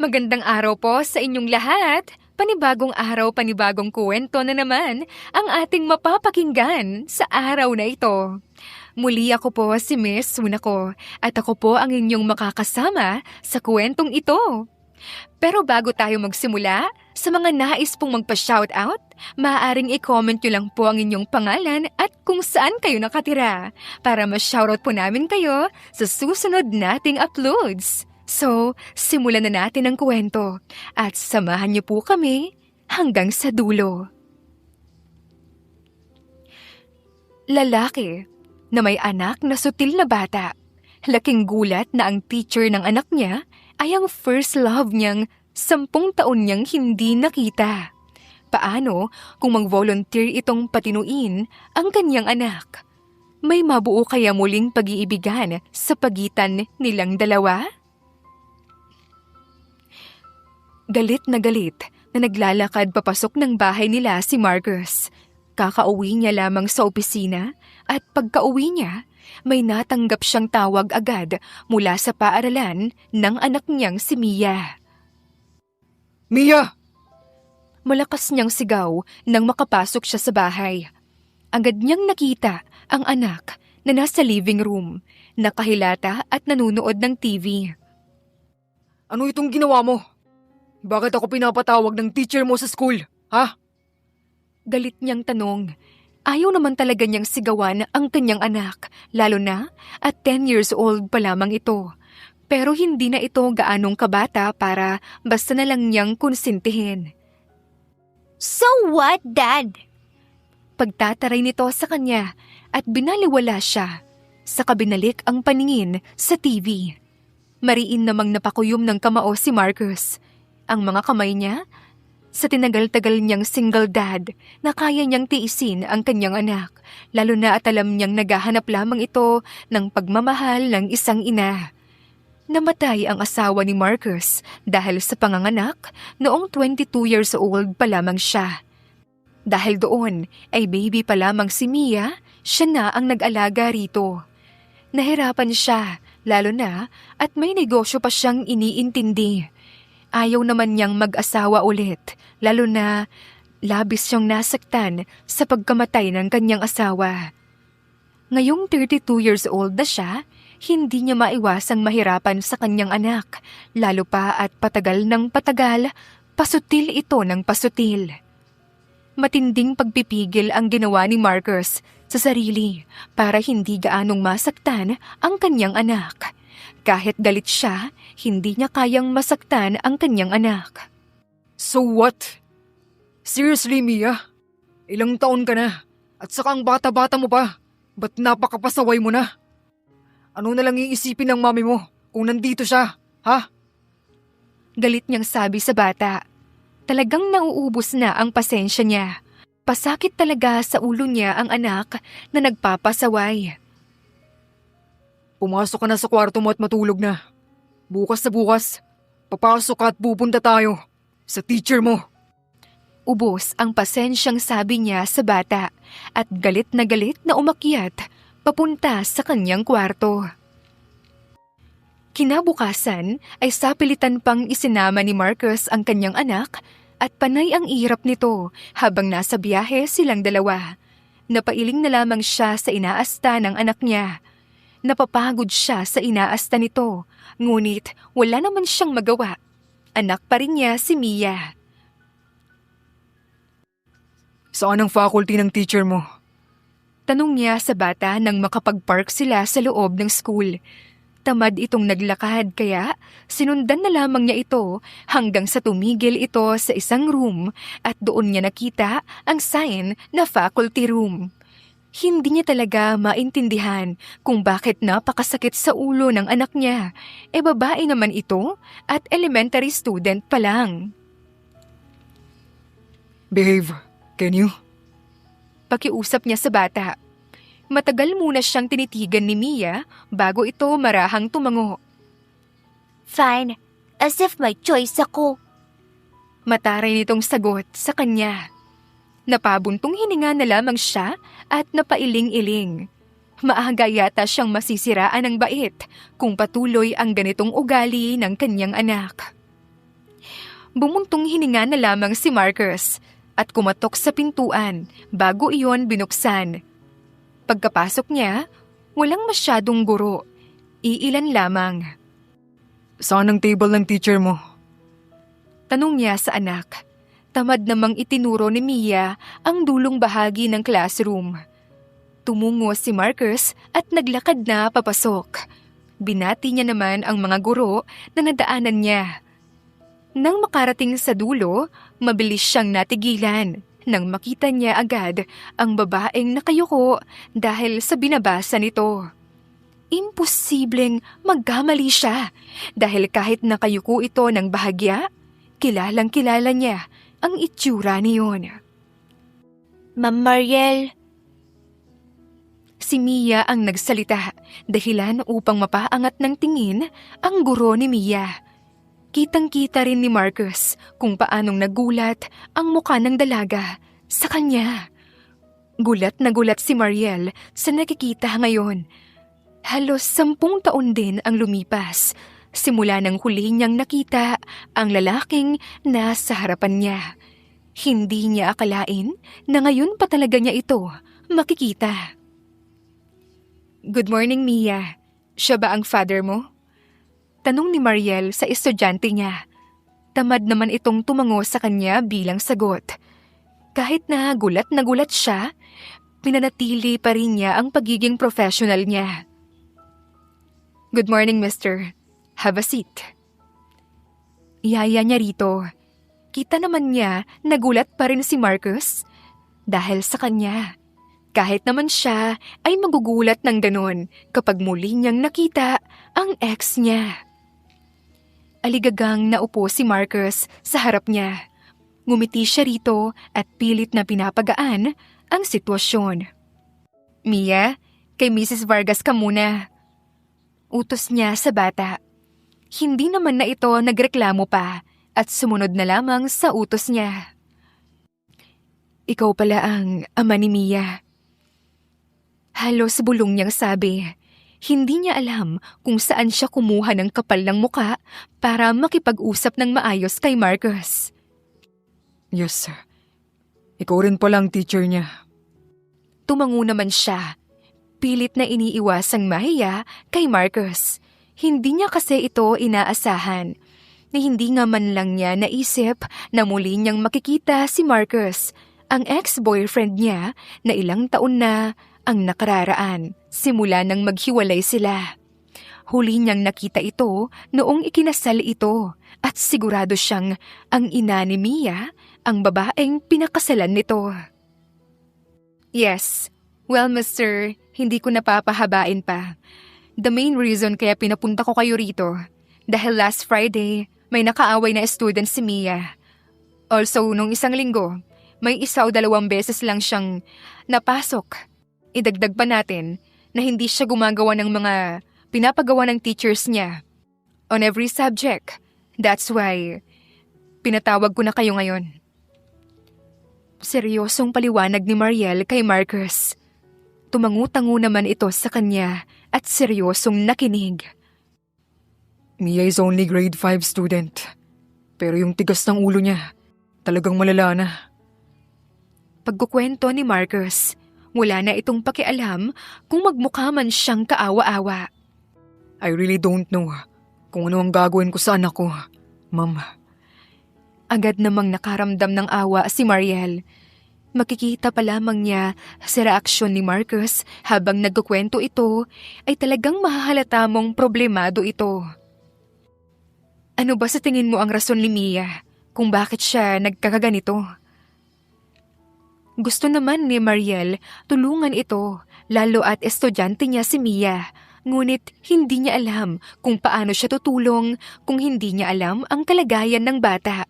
Magandang araw po sa inyong lahat. Panibagong araw, panibagong kwento na naman ang ating mapapakinggan sa araw na ito. Muli ako po si Miss Sunako at ako po ang inyong makakasama sa kwentong ito. Pero bago tayo magsimula, sa mga nais pong magpa-shoutout, maaaring i-comment nyo lang po ang inyong pangalan at kung saan kayo nakatira para ma-shoutout po namin kayo sa susunod nating uploads. So, simulan na natin ang kwento at samahan niyo po kami hanggang sa dulo. Lalaki na may anak na sutil na bata. Laking gulat na ang teacher ng anak niya ay ang first love niyang 10 taon niyang hindi nakita. Paano kung mag-volunteer itong patinuin ang kanyang anak? May mabuo kaya muling pag-iibigan sa pagitan nilang dalawa? Galit na naglalakad papasok ng bahay nila si Marcus. Kakauwi niya lamang sa opisina at pagkauwi niya, may natanggap siyang tawag agad mula sa paaralan ng anak niyang si Mia. Mia! Malakas niyang sigaw nang makapasok siya sa bahay. Agad niyang nakita ang anak na nasa living room, nakahilata at nanunood ng TV. Ano itong ginawa mo? Bakit ako pinapatawag ng teacher mo sa school, ha? Galit niyang tanong. Ayaw naman talaga niyang sigawan ang kanyang anak, lalo na at 10 years old pa lamang ito. Pero hindi na ito gaanong kabata para basta na lang niyang konsintihin. So what, Dad? Pagtataray nito sa kanya at binaliwala siya. Saka binalik ang paningin sa TV. Mariin namang napakuyom ng kamao si Marcus. Ang mga kamay niya, sa tinagal-tagal niyang single dad na kaya niyang tiisin ang kanyang anak, lalo na at alam niyang naghahanap lamang ito ng pagmamahal ng isang ina. Namatay ang asawa ni Marcus dahil sa panganganak noong 22 years old pa lamang siya. Dahil doon ay baby pa lamang si Mia, siya na ang nag-alaga rito. Nahirapan siya, lalo na at may negosyo pa siyang iniintindi. Ayaw naman niyang mag-asawa ulit, lalo na labis siyang nasaktan sa pagkamatay ng kanyang asawa. Ngayong 32 years old na siya, hindi niya maiwasang mahirapan sa kanyang anak, lalo pa at patagal ng patagal, pasutil ito ng pasutil. Matinding pagpipigil ang ginawa ni Marcus sa sarili para hindi gaanong masaktan ang kanyang anak. Kahit galit siya, hindi niya kayang masaktan ang kanyang anak. So what? Seriously, Mia? Ilang taon ka na? At saka ang bata-bata mo pa? Ba't napakapasaway mo na? Ano na lang iisipin ng mami mo kung nandito siya, ha? Galit niyang sabi sa bata. Talagang nauubos na ang pasensya niya. Pasakit talaga sa ulo niya ang anak na nagpapasaway. Pumasok ka na sa kwarto mo at matulog na. Bukas, papasok ka at pupunta tayo sa teacher mo. Ubos ang pasensyang sabi niya sa bata at galit na umakyat papunta sa kanyang kwarto. Kinabukasan ay sapilitan pang isinama ni Marcus ang kanyang anak at panay ang ihirap nito habang nasa biyahe silang dalawa. Napailing na lamang siya sa inaasta ng anak niya. Napapagod siya sa inaasta nito, ngunit wala naman siyang magawa. Anak pa rin niya si Mia. Saan ang faculty ng teacher mo? Tanong niya sa bata nang makapag-park sila sa loob ng school. Tamad itong naglakad kaya sinundan na lamang niya ito hanggang sa tumigil ito sa isang room at doon niya nakita ang sign na faculty room. Hindi niya talaga maintindihan kung bakit napakasakit sa ulo ng anak niya. Babae naman ito at elementary student pa lang. Behave, can you? Pakiusap niya sa bata. Matagal muna siyang tinitigan ni Mia bago ito marahang tumango. Fine, as if may choice ako. Mataray nitong sagot sa kanya. Napabuntong hininga na lamang siya at napailing-iling. Maaga yata siyang masisiraan ng bait kung patuloy ang ganitong ugali ng kanyang anak. Bumuntong hininga na lamang si Marcus at kumatok sa pintuan bago iyon binuksan. Pagkapasok niya, walang masyadong guro. Iilan lamang. Saan ang table ng teacher mo? Tanong niya sa anak. Tamad namang itinuro ni Mia ang dulong bahagi ng classroom. Tumungo si Marcus at naglakad na papasok. Binati niya naman ang mga guro na nadaanan niya. Nang makarating sa dulo, mabilis siyang natigilan nang makita niya agad ang babaeng nakayuko dahil sa binabasa nito. Imposibleng magkamali siya dahil kahit nakayuko ito ng bahagya, kilalang-kilala niya ang itsura niyon. Ma'am Mariel, Si Mia ang nagsalita, dahilan upang mapaangat ng tingin ang guro ni Mia. Kitang-kita rin ni Marcus kung paanong nagulat ang mukha ng dalaga sa kanya. Gulat na gulat si Mariel sa nakikita ngayon. Halos 10 taon din ang lumipas simula nang huli niyang nakita ang lalaking nasa harapan niya. Hindi niya akalain na ngayon pa talaga niya ito makikita. Good morning, Mia. Siya ba ang father mo? Tanong ni Mariel sa estudyante niya. Tamad naman itong tumango sa kanya bilang sagot. Kahit na gulat siya, pinanatili pa rin niya ang pagiging professional niya. Good morning, mister. Have a seat. Yaya niya rito. Kita naman niya nagulat pa rin si Marcus dahil sa kanya. Kahit naman siya ay magugulat ng ganon kapag muli niyang nakita ang ex niya. Aligagang naupo si Marcus sa harap niya. Ngumiti siya rito at pilit na pinapagaan ang sitwasyon. Mia, kay Mrs. Vargas ka muna. Utos niya sa bata. Hindi naman na ito nagreklamo pa at sumunod na lamang sa utos niya. Ikaw pala ang ama ni Mia. Halos bulong niyang sabi. Hindi niya alam kung saan siya kumuha ng kapal ng muka para makipag-usap ng maayos kay Marcus. Yes, sir. Ikaw rin pala ang teacher niya. Tumango naman siya. Pilit na iniiwasang mahiya kay Marcus. Hindi niya kasi ito inaasahan. Na hindi nga man lang niya naisip na muli niyang makikita si Marcus, ang ex-boyfriend niya na ilang taon na ang nakararaan simula nang maghiwalay sila. Huli niyang nakita ito noong ikinasal ito at sigurado siyang ang ina ni Mia ang babaeng pinakasalan nito. Yes, well mister, hindi ko napapahabain pa. The main reason kaya pinapunta ko kayo rito dahil last Friday may nakaaway na student si Mia. Also, nung isang linggo, may 1 o 2 beses lang siyang napasok. Idagdag pa natin na hindi siya gumagawa ng mga pinapagawa ng teachers niya on every subject. That's why pinatawag ko na kayo ngayon. Seryosong paliwanag ni Mariel kay Marcus. Tumangu-tango naman ito sa kanya at seryosong nakinig. Mia is only grade 5 student. Pero yung tigas ng ulo niya, talagang malala na. Pagkukwento ni Marcus, wala na itong pakialam kung magmukha man siyang kaawa-awa. I really don't know kung ano ang gagawin ko sa anak ko, ma'am. Agad namang nakaramdam ng awa si Mariel. Makikita pa lamang niya sa reaksyon ni Marcus habang nagkukwento ito ay talagang mahahalata mong problemado ito. Ano ba sa tingin mo ang rason ni Mia kung bakit siya nagkakaganito? Gusto naman ni Mariel tulungan ito, lalo at estudyante niya si Mia. Ngunit hindi niya alam kung paano siya tutulong kung hindi niya alam ang kalagayan ng bata.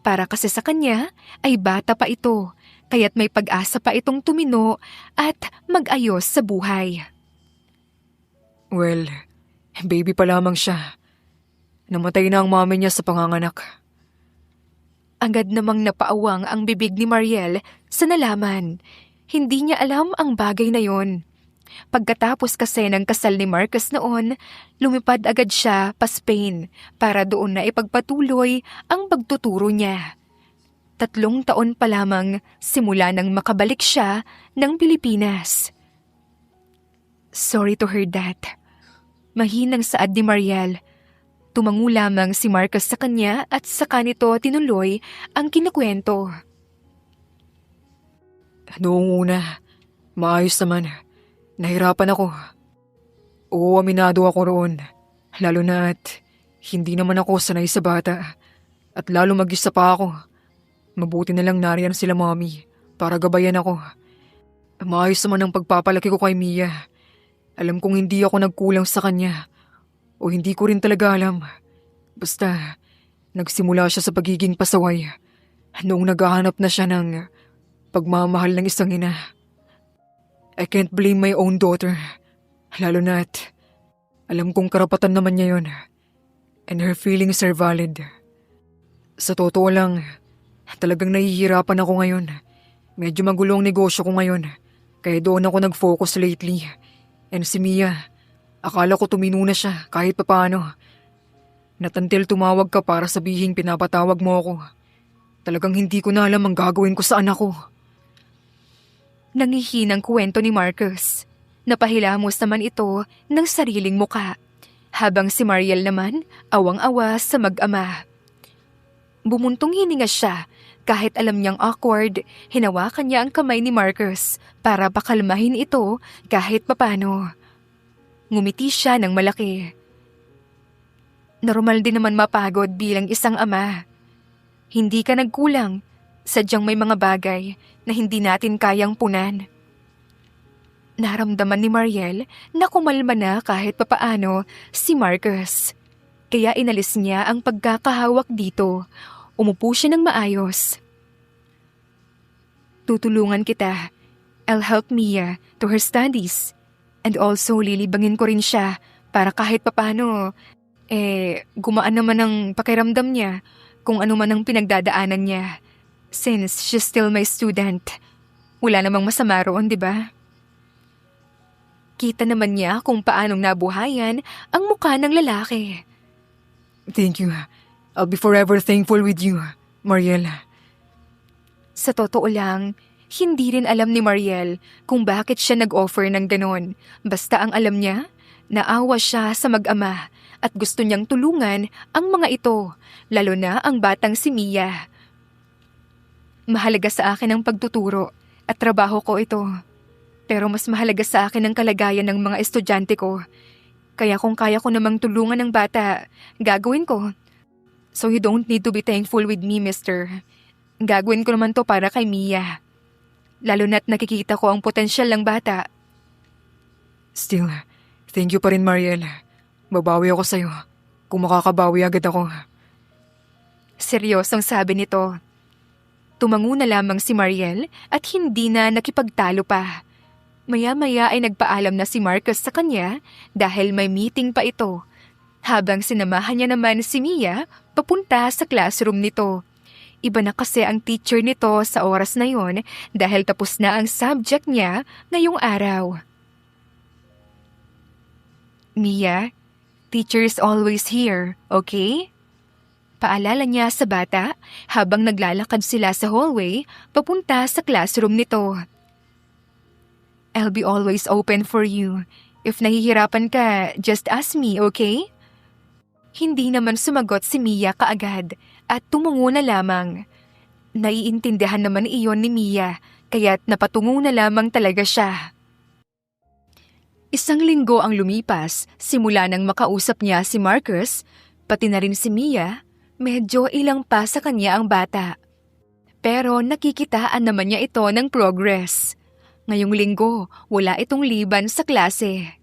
Para kasi sa kanya ay bata pa ito, kaya't may pag-asa pa itong tumino at mag-ayos sa buhay. Well, baby pa lamang siya. Namatay na ang mami niya sa panganganak. Agad namang napaawang ang bibig ni Mariel sa nalaman. Hindi niya alam ang bagay na yon. Pagkatapos kasi ng kasal ni Marcus noon, lumipad agad siya pa Spain para doon na ipagpatuloy ang pagtuturo niya. 3 taon pa lamang simula nang makabalik siya ng Pilipinas. Sorry to hear that. Mahinang saad ni Mariel. Tumango lamang si Marcus sa kanya at saka nito tinuloy ang kinukwento. Noong una, maayos naman. Nahirapan ako. Oo, aminado ako roon. Lalo na at hindi naman ako sanay sa bata. At lalo mag-isa pa ako. Mabuti na lang nariyan sila mami para gabayan ako. Maayos naman ang pagpapalaki ko kay Mia. Alam kong hindi ako nagkulang sa kanya. O hindi ko rin talaga alam. Basta, nagsimula siya sa pagiging pasaway. Noong naghahanap na siya ng pagmamahal ng isang ina. I can't blame my own daughter. Lalo na't alam kong karapatan naman niya yun. And her feelings are valid. Sa totoo lang, talagang nahihirapan ako ngayon. Medyo magulo ang negosyo ko ngayon. Kaya doon ako nag-focus lately. And si Mia, akala ko tumino na siya kahit papaano. Not until tumawag ka para sabihing pinapatawag mo ako. Talagang hindi ko na alam ang gagawin ko sa anak ko. Nangihinang kwento ni Marcus. Napahilamos naman ito ng sariling muka, habang si Mariel naman awang-awa sa mag-ama. Bumuntong hininga siya kahit alam niyang awkward, hinawakan niya ang kamay ni Marcus para pakalmahin ito kahit papano. Ngumiti siya ng malaki. Normal din naman mapagod bilang isang ama. Hindi ka nagkulang, sadyang may mga bagay na hindi natin kayang punan. Naramdaman ni Mariel na kumalma na kahit papaano si Marcus. Kaya inalis niya ang pagkakahawak dito. Umupo siya ng maayos. Tutulungan kita. I'll help Mia to her studies. And also lilibangin ko rin siya para kahit papaano, gumaan naman ang pakiramdam niya kung ano man ang pinagdadaanan niya. Since she's still my student, wala namang masama roon, di ba? Kita naman niya kung paanong nabuhayan ang mukha ng lalaki. Thank you. I'll be forever thankful with you, Mariel. Sa totoo lang, hindi rin alam ni Mariel kung bakit siya nag-offer ng ganon. Basta ang alam niya, naawa siya sa mag-ama at gusto niyang tulungan ang mga ito, lalo na ang batang si Mia. Mahalaga sa akin ang pagtuturo at trabaho ko ito. Pero mas mahalaga sa akin ang kalagayan ng mga estudyante ko. Kaya kung kaya ko namang tulungan ng bata, gagawin ko. So you don't need to be thankful with me, mister. Gagawin ko naman to para kay Mia. Lalo na't nakikita ko ang potensyal ng bata. Still, thank you pa rin, Mariel. Babawi ako sa'yo. Kung makakabawi agad ako. Seryosong sabi nito. Tumango na lamang si Mariel at hindi na nakipagtalo pa. Maya-maya ay nagpaalam na si Marcus sa kanya dahil may meeting pa ito. Habang sinamahan niya naman si Mia papunta sa classroom nito. Iba na kasi ang teacher nito sa oras na yon dahil tapos na ang subject niya ngayong araw. Mia, teacher is always here, okay? Paalala niya sa bata habang naglalakad sila sa hallway papunta sa classroom nito. I'll be always open for you. If nahihirapan ka, just ask me, okay? Hindi naman sumagot si Mia kaagad at tumungo na lamang. Naiintindihan naman iyon ni Mia kaya't napatungo na lamang talaga siya. 1 linggo ang lumipas simula nang makausap niya si Marcus, pati na rin si Mia. Medyo ilang pa sa kanya ang bata. Pero nakikitaan naman niya ito ng progress. Ngayong linggo, wala itong liban sa klase.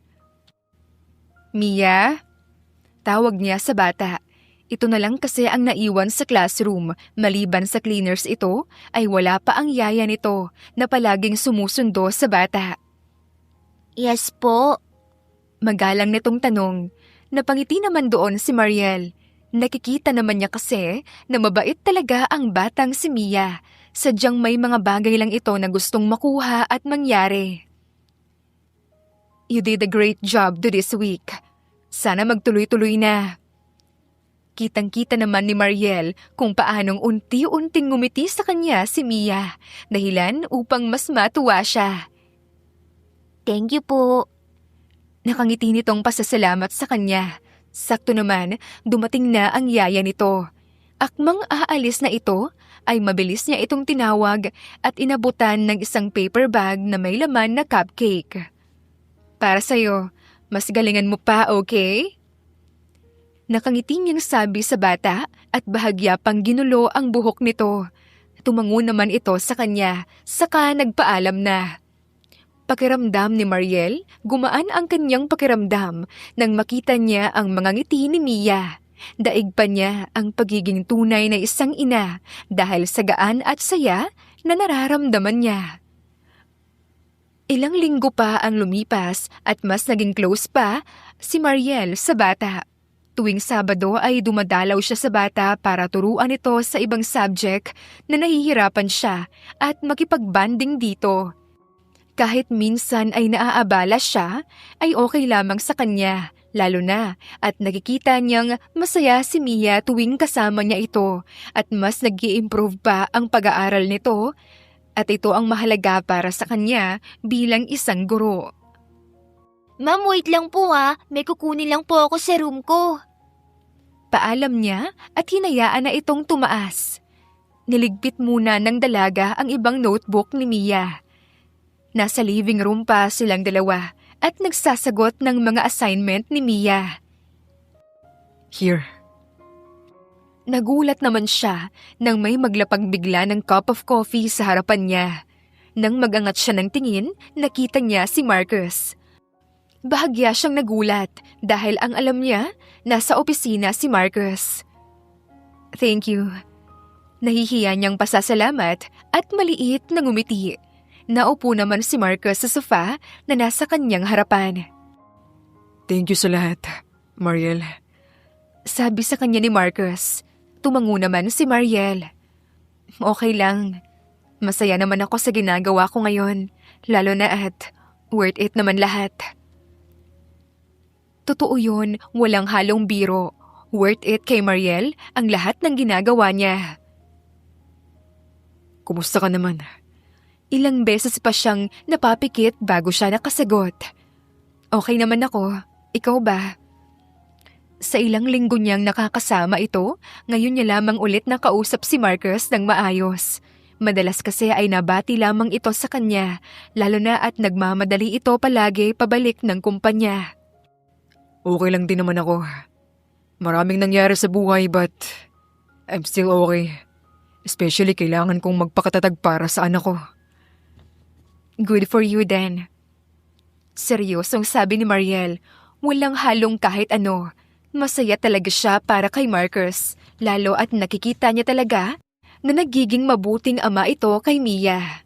Mia? Tawag niya sa bata. Ito na lang kasi ang naiwan sa classroom. Maliban sa cleaners ito, ay wala pa ang yaya nito na palaging sumusundo sa bata. Yes po. Magalang nitong tanong. Napangiti naman doon si Mariel. Nakikita naman niya kasi na mabait talaga ang batang si Mia. Sadyang may mga bagay lang ito na gustong makuha at mangyari. You did a great job this week. Sana magtuloy-tuloy na. Kitang-kita naman ni Mariel kung paanong unti-unting ngumiti sa kanya si Mia, dahilan upang mas matuwa siya. Thank you po. Nakangiti nitong pasasalamat sa kanya. Sakto naman, dumating na ang yaya nito. Akmang aalis na ito, ay mabilis niya itong tinawag at inabutan ng isang paper bag na may laman na cupcake. Para sa'yo, mas galingan mo pa, okay? Nakangiti niyang sabi sa bata at bahagya pang ginulo ang buhok nito. Tumango naman ito sa kanya, saka nagpaalam na. Pakiramdam ni Mariel, gumaan ang kanyang pakiramdam nang makita niya ang mga ngiti ni Mia. Daig pa niya ang pagiging tunay na isang ina dahil sa gaan at saya na nararamdaman niya. Ilang linggo pa ang lumipas at mas naging close pa si Mariel sa bata. Tuwing Sabado ay dumadalaw siya sa bata para turuan ito sa ibang subject na nahihirapan siya at makipagbanding dito. Kahit minsan ay naaabala siya, ay okay lamang sa kanya, lalo na at nakikita niyang masaya si Mia tuwing kasama niya ito at mas nag-i-improve pa ang pag-aaral nito at ito ang mahalaga para sa kanya bilang isang guro. Ma'am, wait lang po ha. May kukunin lang po ako sa room ko. Paalam niya at hinayaan na itong tumaas. Niligpit muna ng dalaga ang ibang notebook ni Mia. Nasa living room pa silang dalawa at nagsasagot ng mga assignment ni Mia. Here. Nagulat naman siya nang may maglapag bigla ng cup of coffee sa harapan niya. Nang magangat siya ng tingin, nakita niya si Marcus. Bahagya siyang nagulat dahil ang alam niya, nasa opisina si Marcus. Thank you. Nahihiya niyang pasasalamat at maliit na ngumiti. Naupo naman si Marcus sa sofa na nasa kanyang harapan. Thank you sa lahat, Mariel. Sabi sa kanya ni Marcus. Tumango naman si Mariel. Okay lang. Masaya naman ako sa ginagawa ko ngayon, lalo na at worth it naman lahat. Totoo yun, walang halong biro. Worth it kay Mariel ang lahat ng ginagawa niya. Kumusta ka naman? Ilang beses pa siyang napapikit bago siya nakasagot. Okay naman ako. Ikaw ba? Sa ilang linggo niyang nakakasama ito, ngayon niya lamang ulit nakausap si Marcus ng maayos. Madalas kasi ay nabati lamang ito sa kanya, lalo na at nagmamadali ito palagi pabalik ng kumpanya. Okay lang din naman ako. Maraming nangyari sa buhay but I'm still okay. Especially kailangan kong magpakatatag para sa anak ko. Good for you then. Seryosong sabi ni Mariel, walang halong kahit ano. Masaya talaga siya para kay Marcus, lalo at nakikita niya talaga na nagiging mabuting ama ito kay Mia.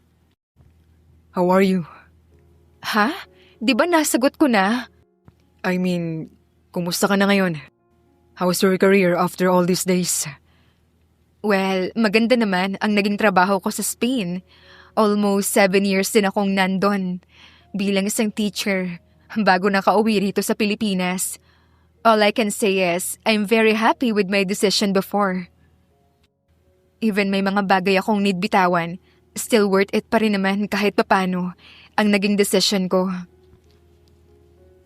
How are you? Ha? Di ba nasagot ko na? I mean, kumusta ka na ngayon? How's your career after all these days? Well, maganda naman ang naging trabaho ko sa Spain. Almost 7 years din akong nandun bilang isang teacher bago nakauwi rito sa Pilipinas. All I can say is, I'm very happy with my decision before. Even may mga bagay akong need bitawan, still worth it pa rin naman kahit papano ang naging decision ko.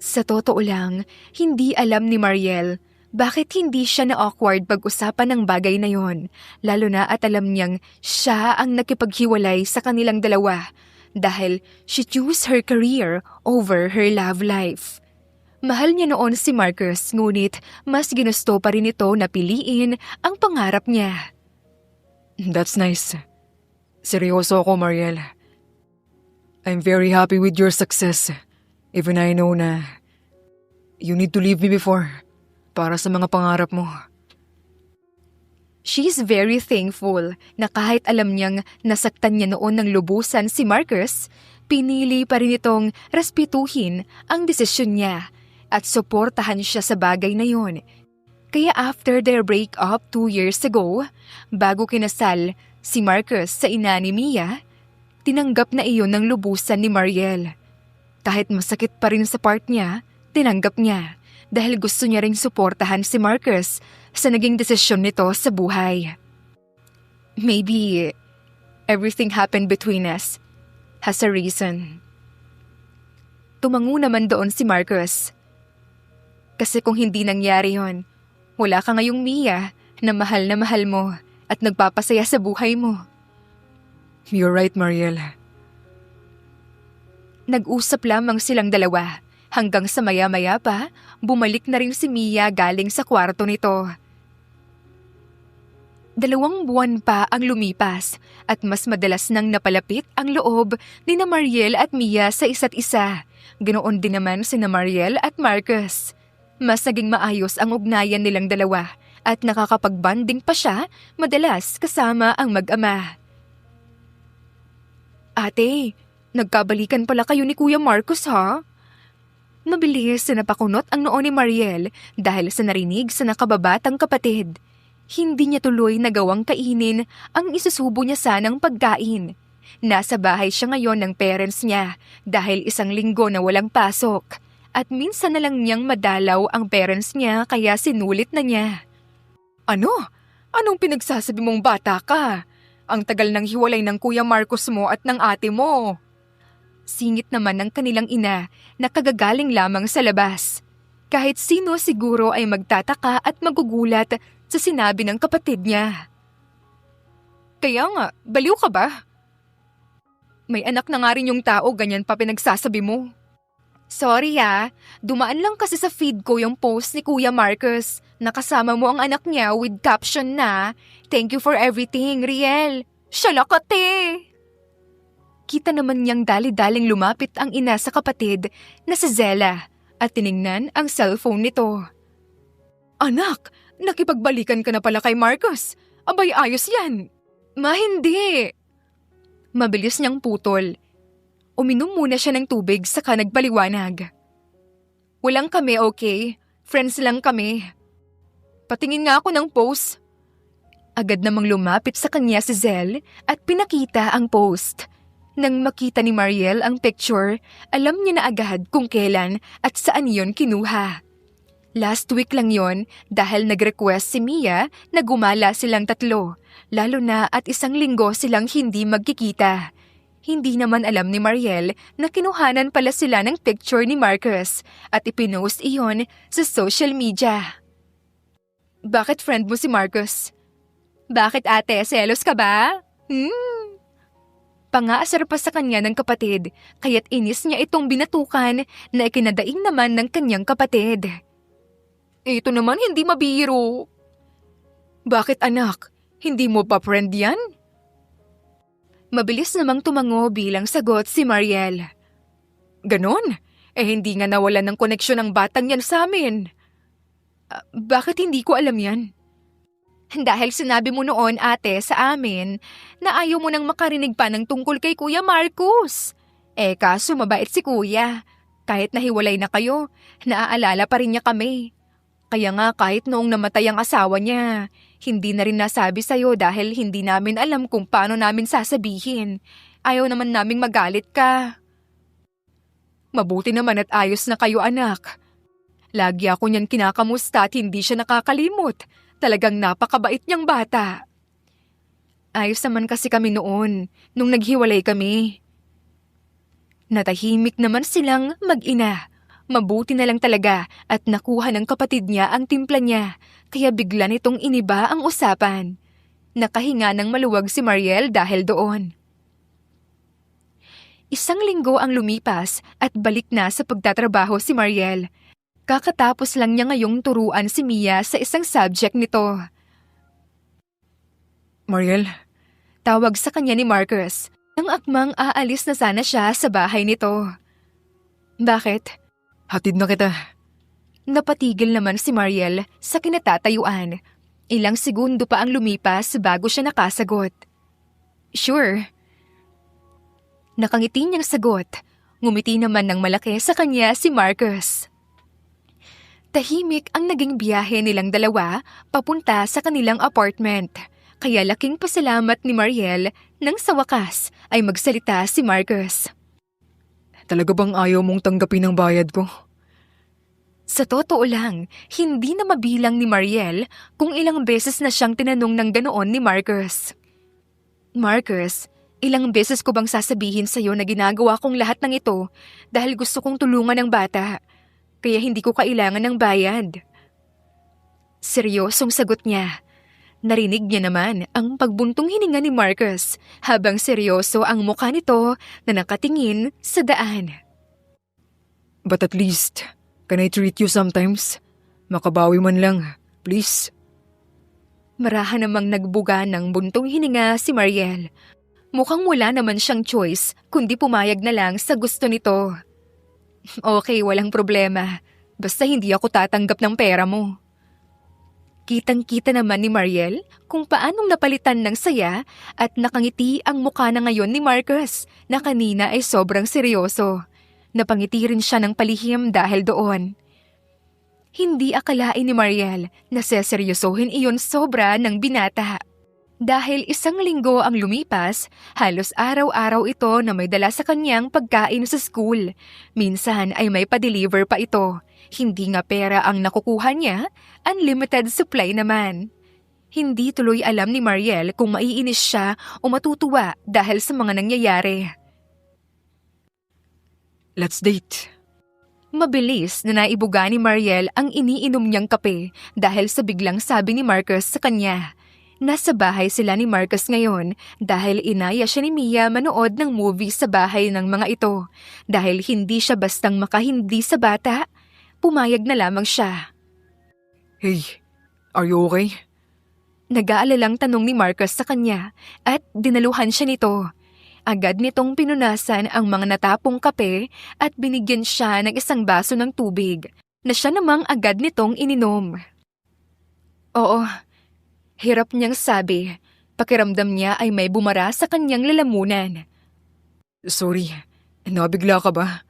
Sa totoo lang, hindi alam ni Mariel bakit hindi siya na-awkward pag-usapan ng bagay na yon, lalo na at alam niyang siya ang nakipaghiwalay sa kanilang dalawa dahil she chose her career over her love life. Mahal niya noon si Marcus, ngunit mas ginusto pa rin ito na piliin ang pangarap niya. That's nice. Seryoso ako, Mariel. I'm very happy with your success. Even I know na you need to leave me before para sa mga pangarap mo. She's very thankful na kahit alam niyang nasaktan niya noon ng lubusan si Marcus, pinili pa rin itong respetuhin ang desisyon niya at suportahan siya sa bagay na yon. Kaya after their breakup 2 years ago, bago kinasal si Marcus sa ina ni Mia, tinanggap na iyon ng lubusan ni Mariel. Kahit masakit pa rin sa part niya, tinanggap niya dahil gusto niya ring suportahan si Marcus sa naging desisyon nito sa buhay. Maybe everything happened between us has a reason. Tumango naman doon si Marcus. Kasi kung hindi nangyari yon, wala ka ngayong Mia na mahal mo at nagpapasaya sa buhay mo. You're right, Mariel. Nag-usap lamang silang dalawa hanggang sa maya-maya pa, bumalik na rin si Mia galing sa kwarto nito. 2 buwan pa ang lumipas at mas madalas nang napalapit ang loob ni na Mariel at Mia sa isa't isa. Ganoon din naman sina Mariel at Marcus. Mas naging maayos ang ugnayan nilang dalawa at nakakapag-bonding pa siya madalas kasama ang mag-ama. Ate, nagkabalikan pala kayo ni Kuya Marcus ha? Mabilis na napakunot ang noo ni Mariel dahil sa narinig sa nakababatang kapatid. Hindi niya tuloy nagawang kainin ang isusubo niya sanang pagkain. Nasa bahay siya ngayon ng parents niya dahil 1 linggo na walang pasok. At minsan na lang niyang madalaw ang parents niya kaya sinulit na niya. Ano? Anong pinagsasabi mong bata ka? Ang tagal nang hiwalay ng Kuya Marcus mo at ng ate mo. Singit naman ng kanilang ina na kagagaling lamang sa labas. Kahit sino siguro ay magtataka at magugulat sa sinabi ng kapatid niya. Kaya nga, baliw ka ba? May anak na nga rin yung tao, ganyan pa pinagsasabi mo. Sorry dumaan lang kasi sa feed ko yung post ni Kuya Marcus. Nakasama mo ang anak niya with caption na, "Thank you for everything, Riel." Shalakate! Kita naman niyang dali-daling lumapit ang ina sa kapatid na si Zella at tiningnan ang cellphone nito. Anak, nakipagbalikan ka na pala kay Marcus. Abay, ayos yan. Hindi. Mabilis niyang putol. Uminom muna siya ng tubig saka nagpaliwanag. Walang kami, okay? Friends lang kami. Patingin nga ako ng post. Agad namang lumapit sa kanya si Zell at pinakita ang post. Nang makita ni Mariel ang picture, alam niya na agad kung kailan at saan yon kinuha. Last week lang yon dahil nag-request si Mia na gumala silang 3, lalo na at 1 linggo silang hindi magkikita. Hindi naman alam ni Mariel na kinuhanan pala sila ng picture ni Marcus at ipinost iyon sa social media. Bakit friend mo si Marcus? Bakit ate, selos ka ba? Pangaasar pa sa kanya ng kapatid, kaya't inis niya itong binatukan na ikinadaing naman ng kanyang kapatid. Ito naman hindi mabiro. Bakit anak? Hindi mo ba friend yan? Mabilis namang tumango bilang sagot si Mariel. Ganon? Hindi nga nawalan ng koneksyon ang batang yan sa amin. Bakit hindi ko alam yan? Dahil sinabi mo noon ate sa amin na ayaw mo nang makarinig pa ng tungkol kay Kuya Marcus. Kaso mabait si Kuya. Kahit nahiwalay na kayo, naaalala pa rin niya kami. Kaya nga kahit noong namatay ang asawa niya, hindi na rin nasabi sa'yo dahil hindi namin alam kung paano namin sasabihin. Ayaw naman naming magalit ka. Mabuti naman at ayos na kayo anak. Lagi ako niyan kinakamusta at hindi siya nakakalimot. Talagang napakabait niyang bata. Ayos naman kasi kami noon, nung naghiwalay kami. Natahimik naman silang mag-ina. Mabuti na lang talaga at nakuha ng kapatid niya ang timpla niya, kaya bigla nitong iniba ang usapan. Nakahinga ng maluwag si Mariel dahil doon. 1 linggo ang lumipas at balik na sa pagtatrabaho si Mariel. Kakatapos lang niya ngayong turuan si Mia sa isang subject nito. Mariel? Tawag sa kanya ni Marcus, nang akmang aalis na sana siya sa bahay nito. Bakit? Hatid na kita. Napatigil naman si Mariel sa kinatatayuan. Ilang segundo pa ang lumipas bago siya nakasagot. Sure. Nakangiti niyang sagot. Ngumiti naman ng malaki sa kanya si Marcus. Tahimik ang naging biyahe nilang dalawa papunta sa kanilang apartment. Kaya laking pasalamat ni Mariel nang sa wakas ay magsalita si Marcus. Talaga bang ayaw mong tanggapin ang bayad ko? Sa totoo lang, hindi na mabilang ni Mariel kung ilang beses na siyang tinanong ng ganoon ni Marcus. Marcus, ilang beses ko bang sasabihin sa'yo na ginagawa kong lahat ng ito dahil gusto kong tulungan ang bata, kaya hindi ko kailangan ng bayad? Seryosong sagot niya. Narinig niya naman ang pagbuntong hininga ni Marcus habang seryoso ang mukha nito na nakatingin sa daan. But at least, can I treat you sometimes? Makabawi man lang, please. Marahan namang nagbuga ng buntong hininga si Mariel. Mukhang wala naman siyang choice kundi pumayag na lang sa gusto nito. Okay, walang problema. Basta hindi ako tatanggap ng pera mo. Kitang-kita naman ni Mariel kung paanong napalitan ng saya at nakangiti ang mukha na ngayon ni Marcus na kanina ay sobrang seryoso. Napangiti rin siya ng palihim dahil doon. Hindi akalain ni Mariel na seseryosohin iyon sobra ng binata. Dahil 1 linggo ang lumipas, halos araw-araw ito na may dala sa kanyang pagkain sa school. Minsan ay may pa-deliver pa ito. Hindi nga pera ang nakukuha niya, unlimited supply naman. Hindi tuloy alam ni Mariel kung maiinis siya o matutuwa dahil sa mga nangyayari. Let's date. Mabilis na naibuga ni Mariel ang iniinom niyang kape dahil sa biglang sabi ni Marcus sa kanya. Nasa bahay sila ni Marcus ngayon dahil inaya siya ni Mia manood ng movie sa bahay ng mga ito. Dahil hindi siya bastang makahindi sa bata, pumayag na lamang siya. Hey, are you okay? Nag-aalalang tanong ni Marcus sa kanya at dinaluhan siya nito. Agad nitong pinunasan ang mga natapong kape at binigyan siya ng 1 baso ng tubig na siya namang agad nitong ininom. Oo, hirap niyang sabi. Pakiramdam niya ay may bumara sa kanyang lalamunan. Sorry, nabigla ka ba?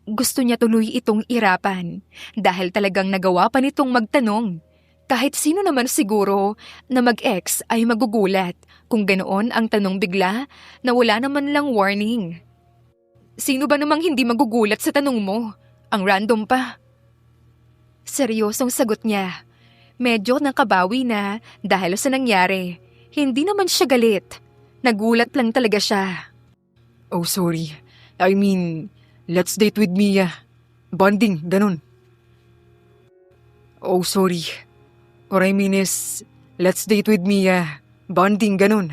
Gusto niya tuloy itong irapan dahil talagang nagawa pa nitong magtanong. Kahit sino naman siguro na mag-ex ay magugulat kung ganoon ang tanong bigla na wala naman lang warning. Sino ba namang hindi magugulat sa tanong mo? Ang random pa. Seryosong sagot niya. Medyo nakabawi na dahil sa nangyari. Hindi naman siya galit. Nagulat lang talaga siya. Oh, sorry. I mean, let's date with Mia. Bonding, ganun. Oh, sorry. What I mean is, let's date with Mia. Bonding, ganun.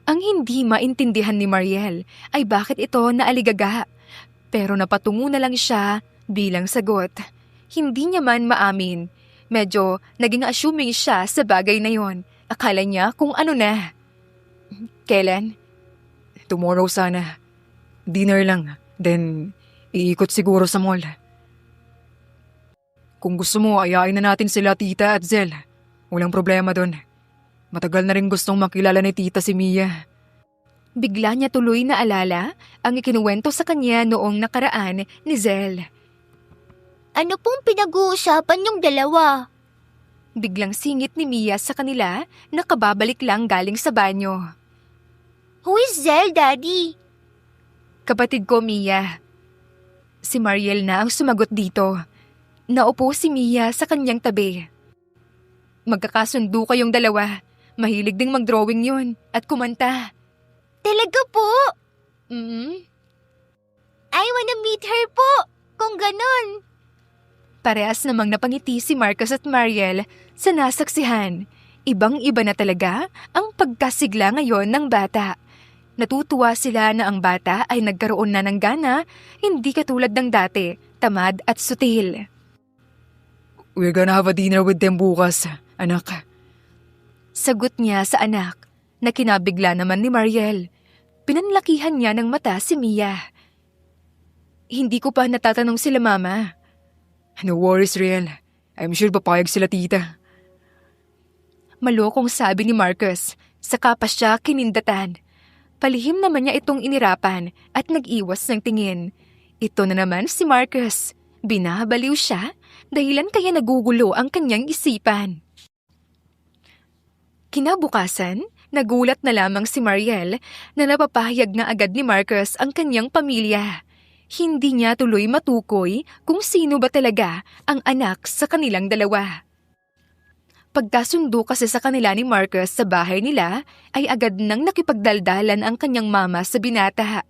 Ang hindi maintindihan ni Mariel ay bakit ito naaligaga. Pero napatungo na lang siya bilang sagot. Hindi niya man maamin. Medyo naging assuming siya sa bagay na yon. Akala niya kung ano na. Kailan? Tomorrow sana. Dinner lang. Then, iikot siguro sa mall. Kung gusto mo, ayain na natin sila Tita at Zel. Walang problema doon. Matagal na rin gustong makilala ni Tita si Mia. Bigla niya tuloy na alala ang ikinuwento sa kanya noong nakaraan ni Zel. Ano pong pinag-uusapan yung dalawa? Biglang singit ni Mia sa kanila na kababalik lang galing sa banyo. Who is Zel, Daddy? Kapatid ko, Mia. Si Mariel na ang sumagot dito. Naupo si Mia sa kanyang tabi. Magkakasundo kayong dalawa. Mahilig ding mag-drawing yun at kumanta. Talaga po? I wanna meet her po, kung ganon. Parehas namang napangiti si Marcus at Mariel sa nasaksihan. Ibang-iba na talaga ang pagkasigla ngayon ng bata. Natutuwa sila na ang bata ay nagkaroon na ng gana, hindi katulad ng dati, tamad at sutil. We're gonna have a dinner with them bukas, anak. Sagot niya sa anak, na kinabigla naman ni Mariel. Pinanlakihan niya ng mata si Mia. Hindi ko pa natatanong sila mama. No worries, Riel. I'm sure papayag sila tita. Malokong sabi ni Marcus, saka pa siya kinindatan. Palihim naman niya itong inirapan at nag-iwas ng tingin. Ito na naman si Marcus. Binabaliw siya, dahilan kaya nagugulo ang kanyang isipan. Kinabukasan, nagulat na lamang si Mariel na napapahayag na agad ni Marcus ang kanyang pamilya. Hindi niya tuloy matukoy kung sino ba talaga ang anak sa kanilang dalawa. Pagkasundo kasi sa kanila ni Marcus sa bahay nila, ay agad nang nakipagdaldalan ang kanyang mama sa binata.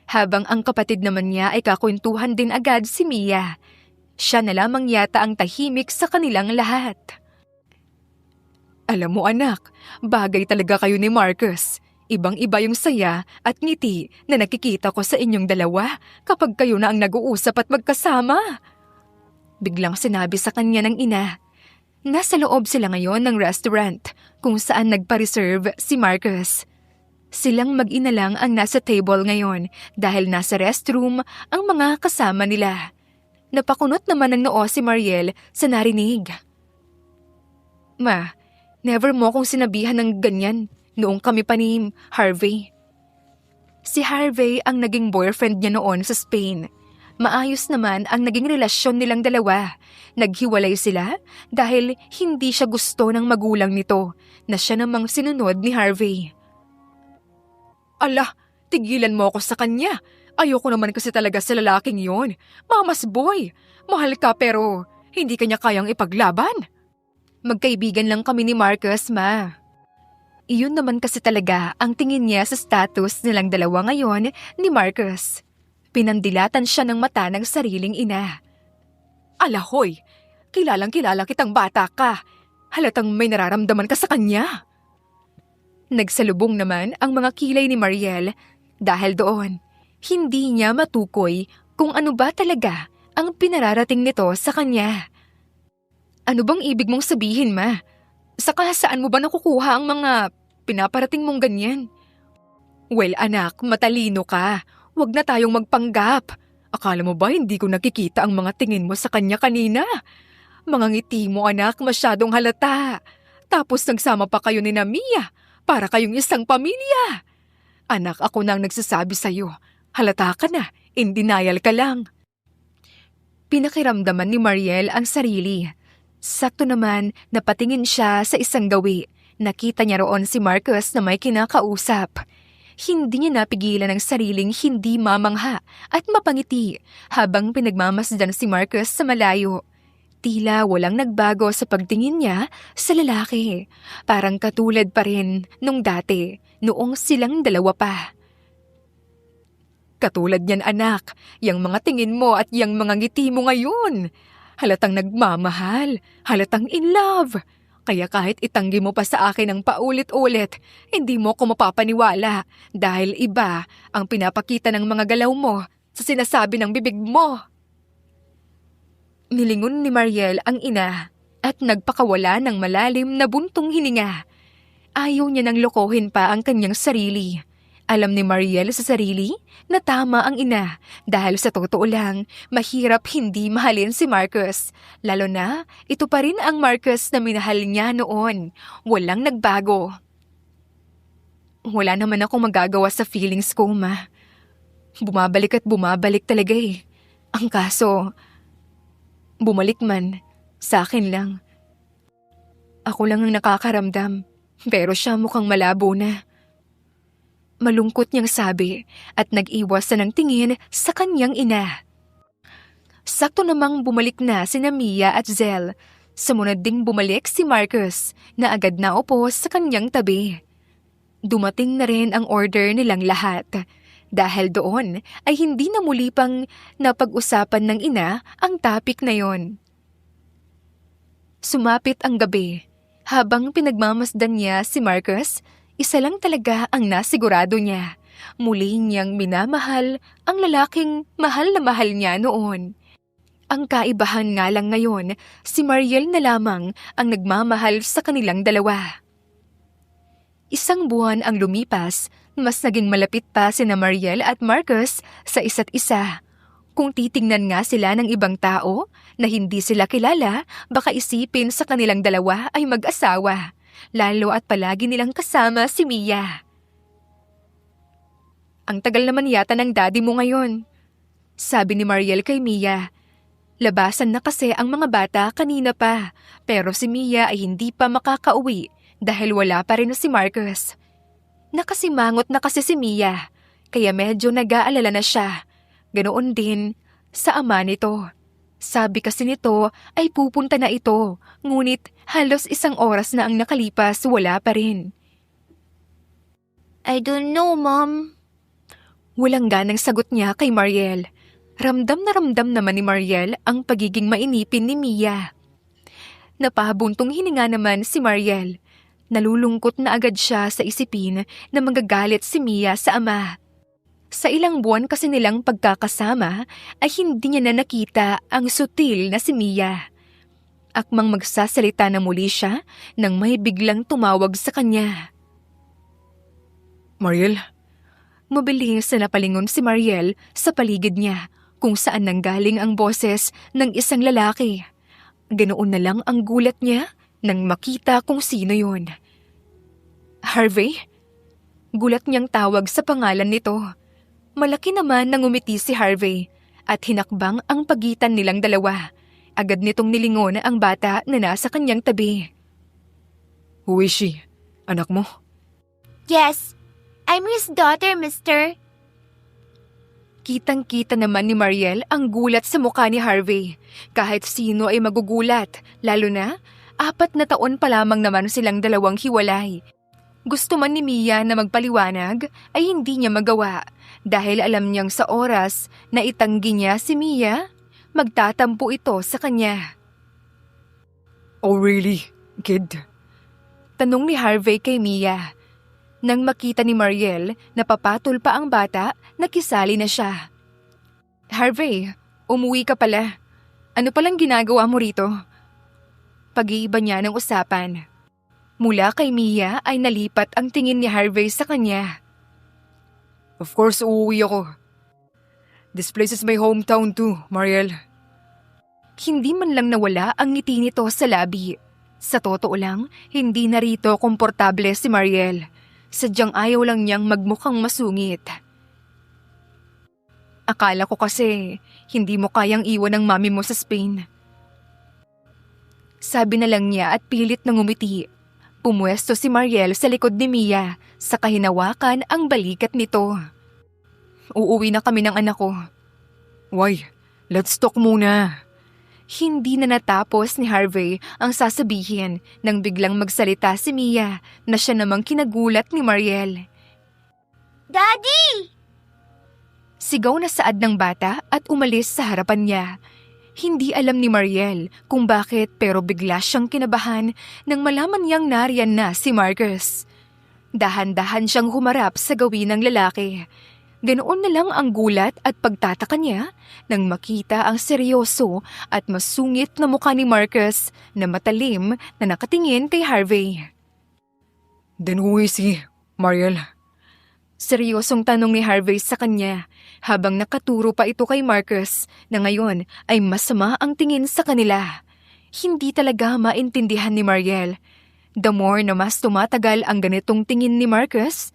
Habang ang kapatid naman niya ay kakwentuhan din agad si Mia. Siya na lamang yata ang tahimik sa kanilang lahat. Alam mo anak, bagay talaga kayo ni Marcus. Ibang-iba yung saya at ngiti na nakikita ko sa inyong dalawa kapag kayo na ang nag-uusap at magkasama. Biglang sinabi sa kanya ng ina. Nasa loob sila ngayon ng restaurant kung saan nagpa-reserve si Marcus. Silang mag-ina lang ang nasa table ngayon dahil nasa restroom ang mga kasama nila. Napakunot naman ng noo si Mariel sa narinig. Ma, never mo akong sinabihan ng ganyan noong kami pa ni Harvey. Si Harvey ang naging boyfriend niya noon sa Spain. Maayos naman ang naging relasyon nilang dalawa. Naghiwalay sila dahil hindi siya gusto ng magulang nito na siya namang sinunod ni Harvey. Ala, tigilan mo ako sa kanya. Ayoko naman kasi talaga sa lalaking yon. Mama's boy. Mahal ka pero hindi kanya kayang ipaglaban. Magkaibigan lang kami ni Marcus, ma. Iyon naman kasi talaga ang tingin niya sa status nilang dalawa ngayon ni Marcus. Pinandilatan siya ng mata ng sariling ina. Alahoy, kilalang-kilala kitang bata ka. Halatang may nararamdaman ka sa kanya. Nagsalubong naman ang mga kilay ni Mariel dahil doon. Hindi niya matukoy kung ano ba talaga ang pinararating nito sa kanya. Ano bang ibig mong sabihin, ma? Saka saan mo ba nakukuha ang mga pinaparating mong ganyan? Well, anak, matalino ka. Huwag na tayong magpanggap. Akala mo ba hindi ko nakikita ang mga tingin mo sa kanya kanina? Mga ngiti mo, anak, masyadong halata. Tapos nagsama pa kayo ni Mia para kayong isang pamilya. Anak, ako nang nagsasabi sa'yo. Halata ka na, in denial ka lang. Pinakiramdaman ni Mariel ang sarili. Sakto naman napatingin siya sa isang gawi. Nakita niya roon si Marcus na may kinakausap. Hindi niya napigilan ang sariling hindi mamangha at mapangiti habang pinagmamasdan si Marcus sa malayo. Tila walang nagbago sa pagtingin niya sa lalaki. Parang katulad pa rin nung dati, noong silang dalawa pa. Katulad niyan anak, yang mga tingin mo at yang mga ngiti mo ngayon. Halatang nagmamahal, halatang in love. Kaya kahit itanggi mo pa sa akin ang paulit-ulit, hindi mo ko mapapaniwala dahil iba ang pinapakita ng mga galaw mo sa sinasabi ng bibig mo. Nilingon ni Mariel ang ina at nagpakawala ng malalim na buntong hininga. Ayaw niya nang lokohin pa ang kanyang sarili. Alam ni Mariel sa sarili na tama ang ina dahil sa totoo lang, mahirap hindi mahalin si Marcus. Lalo na, ito pa rin ang Marcus na minahal niya noon. Walang nagbago. Wala naman akong magagawa sa feelings ko, ma. Bumabalik at bumabalik talaga eh. Ang kaso, bumalik man, sa akin lang. Ako lang ang nakakaramdam, pero siya mukhang malabo na. Malungkot niyang sabi at nag-iwas ng tingin sa kanyang ina. Sakto namang bumalik na sina Mia at Zell. Sumunod ding bumalik si Marcus na agad na upo sa kanyang tabi. Dumating na rin ang order nilang lahat. Dahil doon ay hindi na muli pang napag-usapan ng ina ang topic na yon. Sumapit ang gabi. Habang pinagmamasdan niya si Marcus, isa lang talaga ang nasigurado niya. Muli niyang minamahal ang lalaking mahal na mahal niya noon. Ang kaibahan nga lang ngayon, si Mariel na lamang ang nagmamahal sa kanilang dalawa. Isang buwan ang lumipas, mas naging malapit pa sina Mariel at Marcus sa isa't isa. Kung titingnan nga sila ng ibang tao na hindi sila kilala, baka isipin sa kanilang dalawa ay mag-asawa. Lalo at palagi nilang kasama si Mia. Ang tagal naman yata ng daddy mo ngayon, sabi ni Mariel kay Mia. Labasan na kasi ang mga bata kanina pa, pero si Mia ay hindi pa makakauwi dahil wala pa rin si Marcus. Nakasimangot na kasi si Mia, kaya medyo nag-aalala na siya. Ganoon din sa ama nito. Sabi kasi nito ay pupunta na ito, ngunit halos 1 oras na ang nakalipas, wala pa rin. I don't know, Mom. Walang ganang sagot niya kay Mariel. Ramdam naman ni Mariel ang pagiging mainipin ni Mia. Napabuntong hininga naman si Mariel. Nalulungkot na agad siya sa isipin na magagalit si Mia sa ama. Sa ilang buwan kasi nilang pagkakasama ay hindi niya na nakita ang sutil na si Mia. Akmang magsasalita na muli siya nang may biglang tumawag sa kanya. Mariel? Mabilis na napalingon si Mariel sa paligid niya kung saan nanggaling ang boses ng isang lalaki. Ganoon na lang ang gulat niya nang makita kung sino yun. Harvey? Gulat niyang tawag sa pangalan nito. Malaki naman nang umiti si Harvey at hinakbang ang pagitan nilang dalawa. Agad nitong nilingon ang bata na nasa kanyang tabi. Who is she? Anak mo? Yes, I'm his daughter, mister. Kitang-kita naman ni Mariel ang gulat sa mukha ni Harvey. Kahit sino ay magugulat, lalo na 4 na taon pa lamang naman silang dalawang hiwalay. Gusto man ni Mia na magpaliwanag ay hindi niya magawa dahil alam niyang sa oras na itanggi niya si Mia, magtatampo ito sa kanya. Oh really, kid? Tanong ni Harvey kay Mia. Nang makita ni Mariel na papatol pa ang bata, nakisali na siya. Harvey, umuwi ka pala. Ano palang ginagawa mo rito? Pag-iiba niya ng usapan. Mula kay Mia ay nalipat ang tingin ni Harvey sa kanya. Of course, uuwi ako. This place is my hometown too, Mariel. Hindi man lang nawala ang ngiti nito sa labi. Sa totoo lang, hindi narito komportable si Mariel. Sadyang ayaw lang niyang magmukhang masungit. Akala ko kasi hindi mo kayang iwan ang mami mo sa Spain. Sabi na lang niya at pilit na ngumiti. Pumwesto si Mariel sa likod ni Mia, sa kahinawakan ang balikat nito. Uuwi na kami ng anak ko. Why? Let's talk muna. Hindi na natapos ni Harvey ang sasabihin nang biglang magsalita si Mia na siya namang kinagulat ni Mariel. Daddy! Sigaw na saad ng bata at umalis sa harapan niya. Hindi alam ni Mariel kung bakit pero bigla siyang kinabahan nang malaman niyang nariyan na si Marcus. Dahan-dahan siyang humarap sa gawin ng lalaki. Ganoon na lang ang gulat at pagtataka niya nang makita ang seryoso at masungit na mukha ni Marcus na matalim na nakatingin kay Harvey. Then who is he, Mariel? Seryosong tanong ni Harvey sa kanya habang nakaturo pa ito kay Marcus na ngayon ay masama ang tingin sa kanila. Hindi talaga maintindihan ni Mariel. The more na mas tumatagal ang ganitong tingin ni Marcus,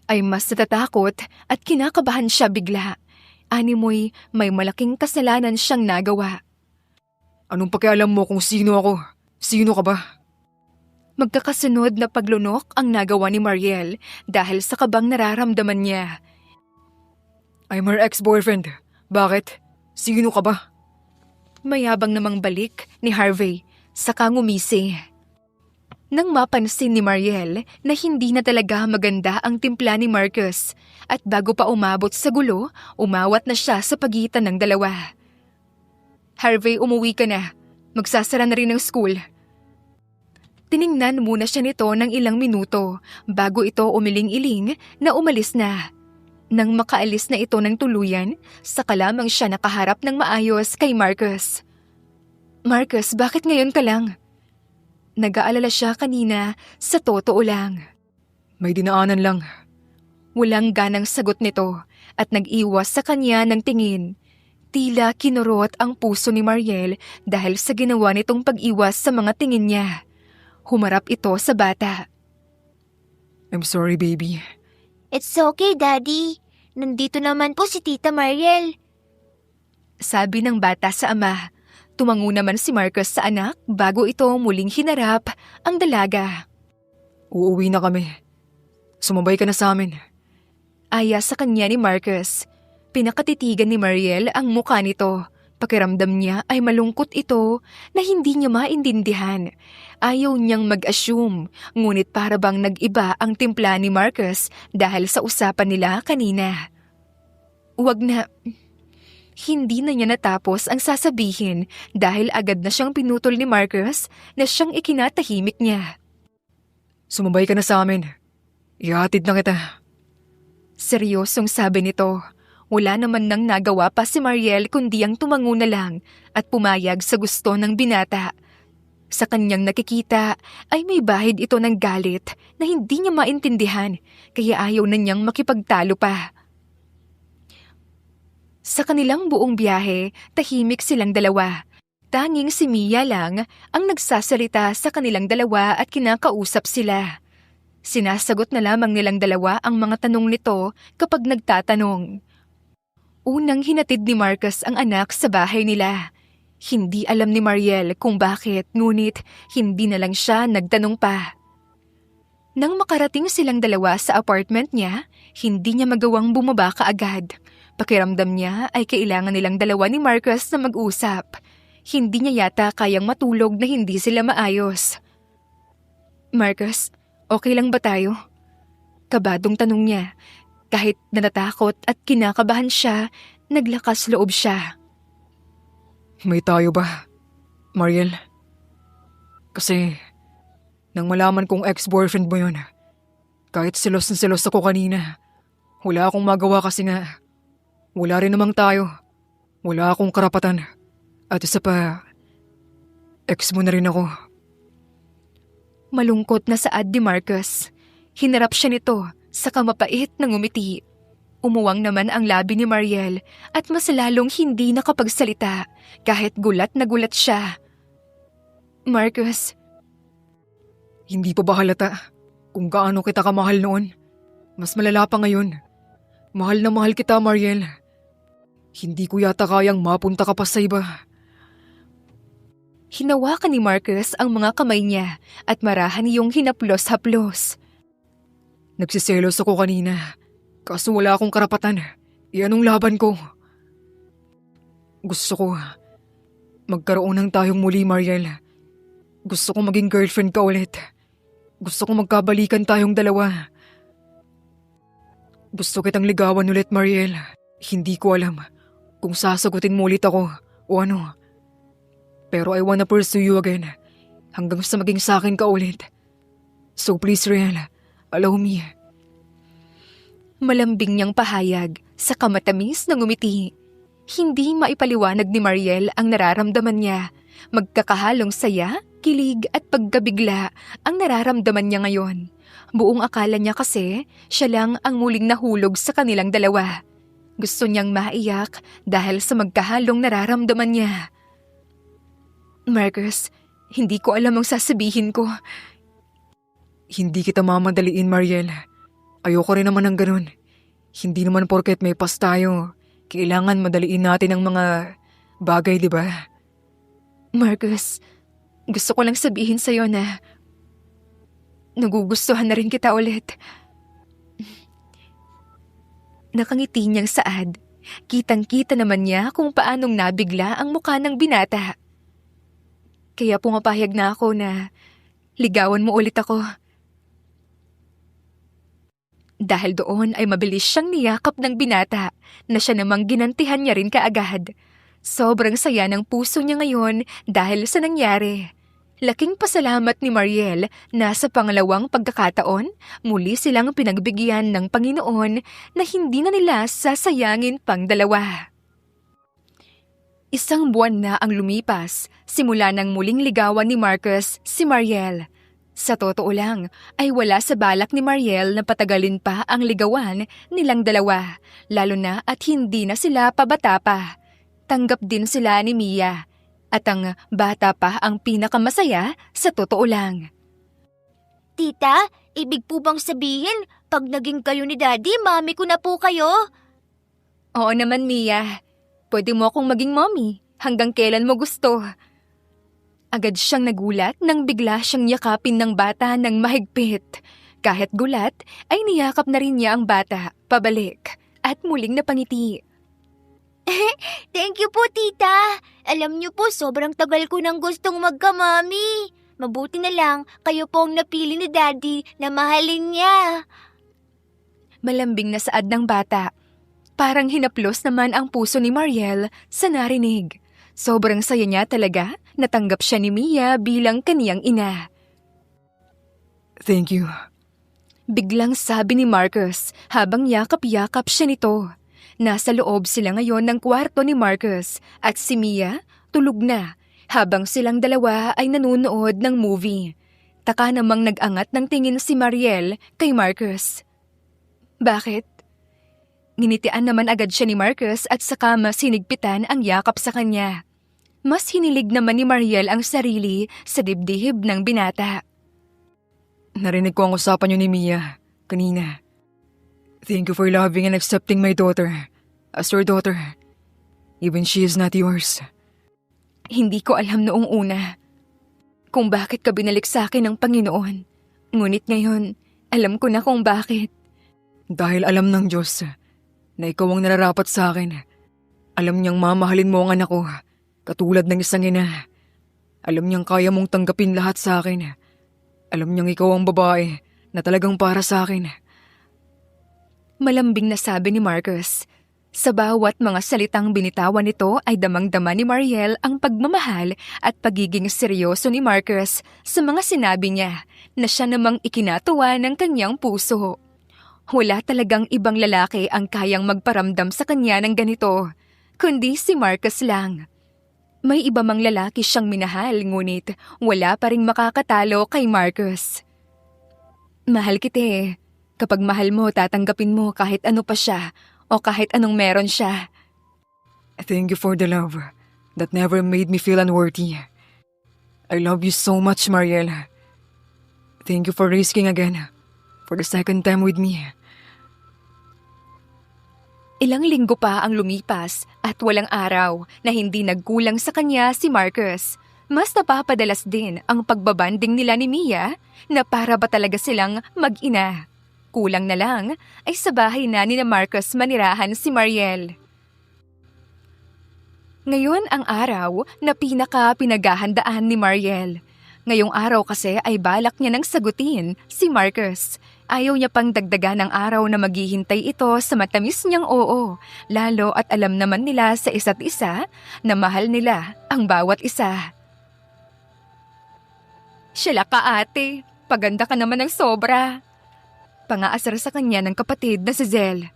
ay mas natatakot at kinakabahan siya bigla. Animoy may malaking kasalanan siyang nagawa. Anong pakialam mo kung sino ako? Sino ka ba? Magkakasunod na paglunok ang nagawa ni Mariel dahil sa kabang nararamdaman niya. I'm her ex-boyfriend. Bakit? Sino ka ba? Mayabang namang balik ni Harvey, saka ngumisi. Nang mapansin ni Mariel na hindi na talaga maganda ang timpla ni Marcus at bago pa umabot sa gulo, umawat na siya sa pagitan ng dalawa. Harvey, umuwi ka na. Magsasara na rin ng school. Tiningnan muna siya nito ng ilang minuto bago ito umiling-iling na umalis na. Nang makaalis na ito ng tuluyan, saka lamang siya nakaharap ng maayos kay Marcus. Marcus, bakit ngayon ka lang? Nag-aalala siya kanina, sa totoo lang. May dinaanan lang. Walang ganang sagot nito at nag-iwas sa kanya ng tingin. Tila kinurot ang puso ni Mariel dahil sa ginawa nitong pag-iwas sa mga tingin niya. Humarap ito sa bata. I'm sorry, baby. It's okay, Daddy. Nandito naman po si Tita Mariel. Sabi ng bata sa ama. Tumango naman si Marcus sa anak bago ito muling hinarap ang dalaga. Uuwi na kami. Sumabay ka na sa amin. Aya sa kanya ni Marcus. Pinakatitigan ni Mariel ang mukha nito. Pakiramdam niya ay malungkot ito na hindi niya maintindihan. Ayaw niyang mag-assume, ngunit para bang nag-iba ang timpla ni Marcus dahil sa usapan nila kanina. Wag na. Hindi na niya natapos ang sasabihin dahil agad na siyang pinutol ni Marcus na siyang ikinatahimik niya. Sumabay ka na sa amin. Ihatid na kita. Seryosong sabi nito. Wala naman nang nagawa pa si Mariel kundi ang tumango na lang at pumayag sa gusto ng binata. Sa kanyang nakikita ay may bahid ito ng galit na hindi niya maintindihan kaya ayaw na niyang makipagtalo pa. Sa kanilang buong biyahe, tahimik silang dalawa. Tanging si Mia lang ang nagsasalita sa kanilang dalawa at kinakausap sila. Sinasagot na lamang nilang dalawa ang mga tanong nito kapag nagtatanong. Unang hinatid ni Marcus ang anak sa bahay nila. Hindi alam ni Mariel kung bakit, ngunit hindi na lang siya nagtanong pa. Nang makarating silang dalawa sa apartment niya, hindi niya magawang bumaba kaagad. Pakiramdam niya ay kailangan nilang dalawa ni Marcus na mag-usap. Hindi niya yata kayang matulog na hindi sila maayos. Marcus, okay lang ba tayo? Kabadong tanong niya. Kahit natatakot at kinakabahan siya, naglakas loob siya. May tayo ba, Mariel? Kasi, nang malaman kong ex-boyfriend mo yun, kahit selos na selos ako kanina, wala akong magawa kasi nga, wala rin namang tayo. Wala akong karapatan. At isa pa, ex mo na rin ako. Malungkot na saad ni Marcus. Hinarap siya nito. Saka mapait na ngumiti. Umuwang naman ang labi ni Mariel at mas lalong hindi nakapagsalita kahit gulat na gulat siya. Marcus. Hindi pa ba halata kung gaano kita kamahal noon? Mas malala pa ngayon. Mahal na mahal kita, Mariel. Hindi ko yata kayang mapunta ka pa sa iba. Hinawakan ni Marcus ang mga kamay niya at marahan niyong hinaplos-haplos. Nagsiselos ako kanina, kaso wala akong karapatan. Iyanong laban ko. Gusto ko, magkaroon ng tayong muli, Mariel. Gusto ko maging girlfriend ka ulit. Gusto ko magkabalikan tayong dalawa. Gusto kitang ligawan ulit, Mariel. Hindi ko alam kung sasagutin mo ulit ako o ano. Pero I wanna pursue you again hanggang sa maging sakin ka ulit. So please, Riel, allow me. Malambing niyang pahayag sa kamatamis na ngumiti. Hindi maipaliwanag ni Mariel ang nararamdaman niya. Magkakahalong saya, kilig at pagkabigla ang nararamdaman niya ngayon. Buong akala niya kasi siya lang ang muling nahulog sa kanilang dalawa. Gusto niyang maiyak dahil sa magkahalong nararamdaman niya. Marcus, hindi ko alam ang sasabihin ko. Hindi kita mamadaliin, Mariel. Ayoko rin naman ng ganun. Hindi naman porket may pas tayo, kailangan madaliin natin ang mga bagay, di ba? Marcus, gusto ko lang sabihin sa'yo na nagugustuhan na rin kita ulit. Nakangiti niyang saad. Kitang-kita naman niya kung paanong nabigla ang mukha ng binata. Kaya pumapahayag na ako na ligawan mo ulit ako. Dahil doon ay mabilis siyang niyakap ng binata na siya namang ginantihan niya rin kaagad. Sobrang saya ng puso niya ngayon dahil sa nangyari. Laking pasalamat ni Mariel na sa pangalawang pagkakataon, muli silang pinagbigyan ng Panginoon na hindi na nila sasayangin pang dalawa. Isang buwan na ang lumipas, simula nang muling ligawan ni Marcus si Mariel. Sa totoo lang, ay wala sa balak ni Mariel na patagalin pa ang ligawan nilang dalawa, lalo na at hindi na sila pabata pa. Tanggap din sila ni Mia, at ang bata pa ang pinakamasaya sa totoo lang. Tita, ibig po bang sabihin, pag naging kayo ni Daddy, mami ko na po kayo? Oo naman, Mia. Pwede mo akong maging mommy hanggang kailan mo gusto. Agad siyang nagulat nang bigla siyang yakapin ng bata ng mahigpit. Kahit gulat, ay niyakap na rin niya ang bata, pabalik, at muling napangiti. Thank you po, tita. Alam niyo po, sobrang tagal ko nang gustong magkamami. Mabuti na lang, kayo po ang napili ni Daddy na mahalin niya. Malambing na saad ng bata. Parang hinaplos naman ang puso ni Mariel sa narinig. Sobrang saya niya talaga, natanggap siya ni Mia bilang kaniyang ina. Thank you. Biglang sabi ni Marcus habang yakap-yakap siya nito. Nasa loob sila ngayon ng kwarto ni Marcus at si Mia tulog na habang silang dalawa ay nanonood ng movie. Taka namang nag-angat ng tingin si Mariel kay Marcus. Bakit? Ninitian naman agad siya ni Marcus at saka mas hinigpitan ang yakap sa kanya. Mas hinilig naman ni Mariel ang sarili sa dibdib ng binata. Narinig ko ang usapan niyo ni Mia kanina. Thank you for loving and accepting my daughter as your daughter. Even she is not yours. Hindi ko alam noong una kung bakit ka binalik sa akin ng Panginoon. Ngunit ngayon, alam ko na kung bakit. Dahil alam ng Diyos na ikaw ang nararapat sa akin. Alam niyang mamahalin mo ang anak ko katulad ng isang ina. Alam niyang kaya mong tanggapin lahat sa akin. Alam niyang ikaw ang babae na talagang para sa akin. Malambing na sabi ni Marcus. Sa bawat mga salitang binitawan nito ay damang-dama ni Mariel ang pagmamahal at pagiging seryoso ni Marcus sa mga sinabi niya na siya namang ikinatuwa ng kanyang puso. Wala talagang ibang lalaki ang kayang magparamdam sa kanya ng ganito, kundi si Marcus lang. May iba mang lalaki siyang minahal ngunit wala pa ring makakatalo kay Marcus. Mahal kita eh. Kapag mahal mo, tatanggapin mo kahit ano pa siya o kahit anong meron siya. Thank you for the love that never made me feel unworthy. I love you so much, Mariel. Thank you for risking again for the second time with me. Ilang linggo pa ang lumipas at walang araw na hindi nagkulang sa kanya si Marcus. Mas napapadalas din ang pagbabanding nila ni Mia na para ba talaga silang mag-ina. Kulang na lang ay sa bahay na ni Marcus manirahan si Mariel. Ngayon ang araw na pinaghahandaan ni Mariel. Ngayong araw kasi ay balak niya nang sagutin si Marcus. Ayaw niya pang dagdagan ng araw na maghihintay ito sa matamis niyang oo, lalo at alam naman nila sa isa't isa na mahal nila ang bawat isa. Sila ka ate, paganda ka naman ng sobra. Pangaasar sa kanya ng kapatid na si Zel.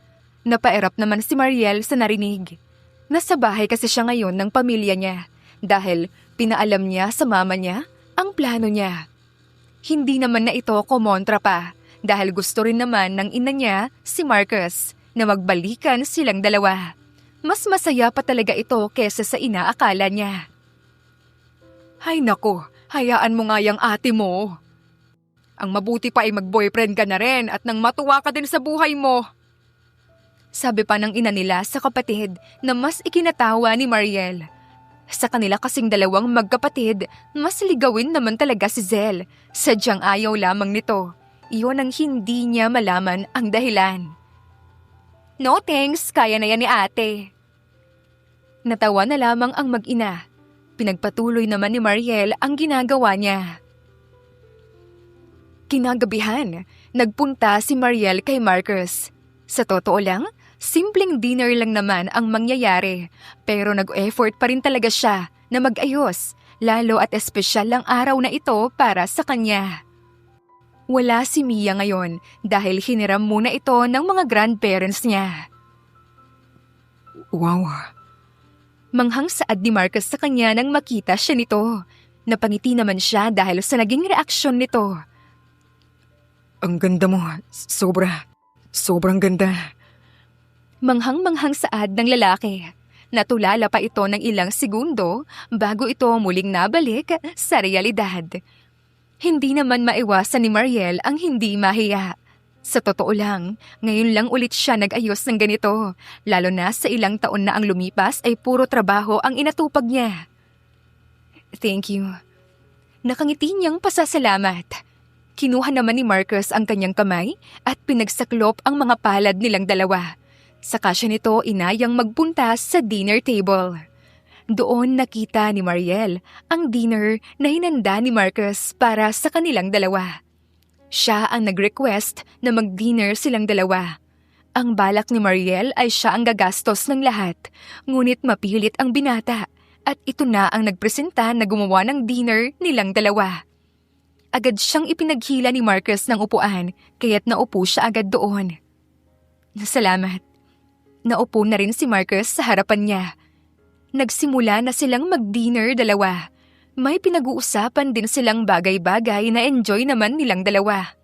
Napaerap naman si Mariel sa narinig. Nasa bahay kasi siya ngayon ng pamilya niya dahil pinaalam niya sa mama niya ang plano niya. Hindi naman na ito kumontra pa dahil gusto rin naman ng ina niya si Marcus na magbalikan silang dalawa. Mas masaya pa talaga ito kesa sa inaakala niya. Hay nako, hayaan mo nga yung ate mo. Ang mabuti pa ay mag-boyfriend ka na rin at nang matuwa ka din sa buhay mo. Sabi pa ng ina nila sa kapatid na mas ikinatawa ni Mariel. Sa kanila kasing dalawang magkapatid, mas ligawin naman talaga si Zel. Sadyang ayaw lamang nito. Iyon ang hindi niya malaman ang dahilan. No thanks, kaya na yan ni ate. Natawa na lamang ang mag-ina. Pinagpatuloy naman ni Mariel ang ginagawa niya. Kinagabihan, nagpunta si Mariel kay Marcus. Sa totoo lang, simpleng dinner lang naman ang mangyayari, pero nag-effort pa rin talaga siya na mag-ayos, lalo at espesyal ang araw na ito para sa kanya. Wala si Mia ngayon dahil hiniram muna ito ng mga grandparents niya. Wow! Manghang saad ni Marcus sa kanya nang makita siya nito. Napangiti naman siya dahil sa naging reaksyon nito. Ang ganda mo, sobrang ganda. Manghang-manghang saad ng lalaki. Natulala pa ito ng ilang segundo bago ito muling nabalik sa realidad. Hindi naman maiwasan ni Mariel ang hindi mahiya. Sa totoo lang, ngayon lang ulit siya nag-ayos ng ganito, lalo na sa ilang taon na ang lumipas ay puro trabaho ang inatupag niya. Thank you. Nakangiti niyang pasasalamat. Kinuha naman ni Marcus ang kanyang kamay at pinagsaklop ang mga palad nilang dalawa. Saka siya nito inayang magpunta sa dinner table. Doon nakita ni Mariel ang dinner na hinanda ni Marcus para sa kanilang dalawa. Siya ang nag-request na mag-dinner silang dalawa. Ang balak ni Mariel ay siya ang gagastos ng lahat, ngunit mapilit ang binata at ito na ang nagpresenta na gumawa ng dinner nilang dalawa. Agad siyang ipinaghila ni Marcus ng upuan kaya't naupo siya agad doon. Salamat. Naupo na rin si Marcus sa harapan niya. Nagsimula na silang mag-dinner dalawa. May pinag-uusapan din silang bagay-bagay na enjoy naman nilang dalawa.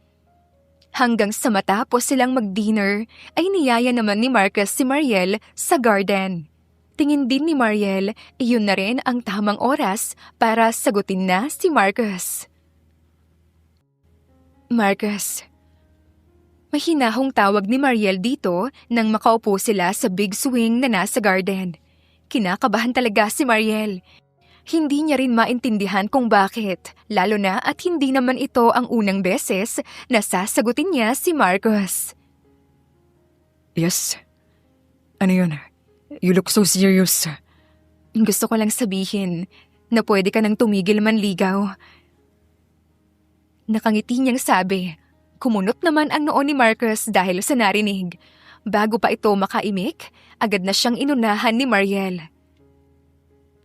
Hanggang sa matapos silang mag-dinner ay niyaya naman ni Marcus si Mariel sa garden. Tingin din ni Mariel, iyon na rin ang tamang oras para sagutin na si Marcus. Marcus. Mahinahong tawag ni Mariel dito nang makaupo sila sa big swing na nasa garden. Kinakabahan talaga si Mariel. Hindi niya rin maintindihan kung bakit, lalo na at hindi naman ito ang unang beses na sasagutin niya si Marcus. Yes? Ano yun? You look so serious. Gusto ko lang sabihin na pwede ka nang tumigil manligaw. Nakangiti niyang sabi. Kumunot naman ang noo ni Marcus dahil sa narinig. Bago pa ito makaimik, agad na siyang inunahan ni Mariel.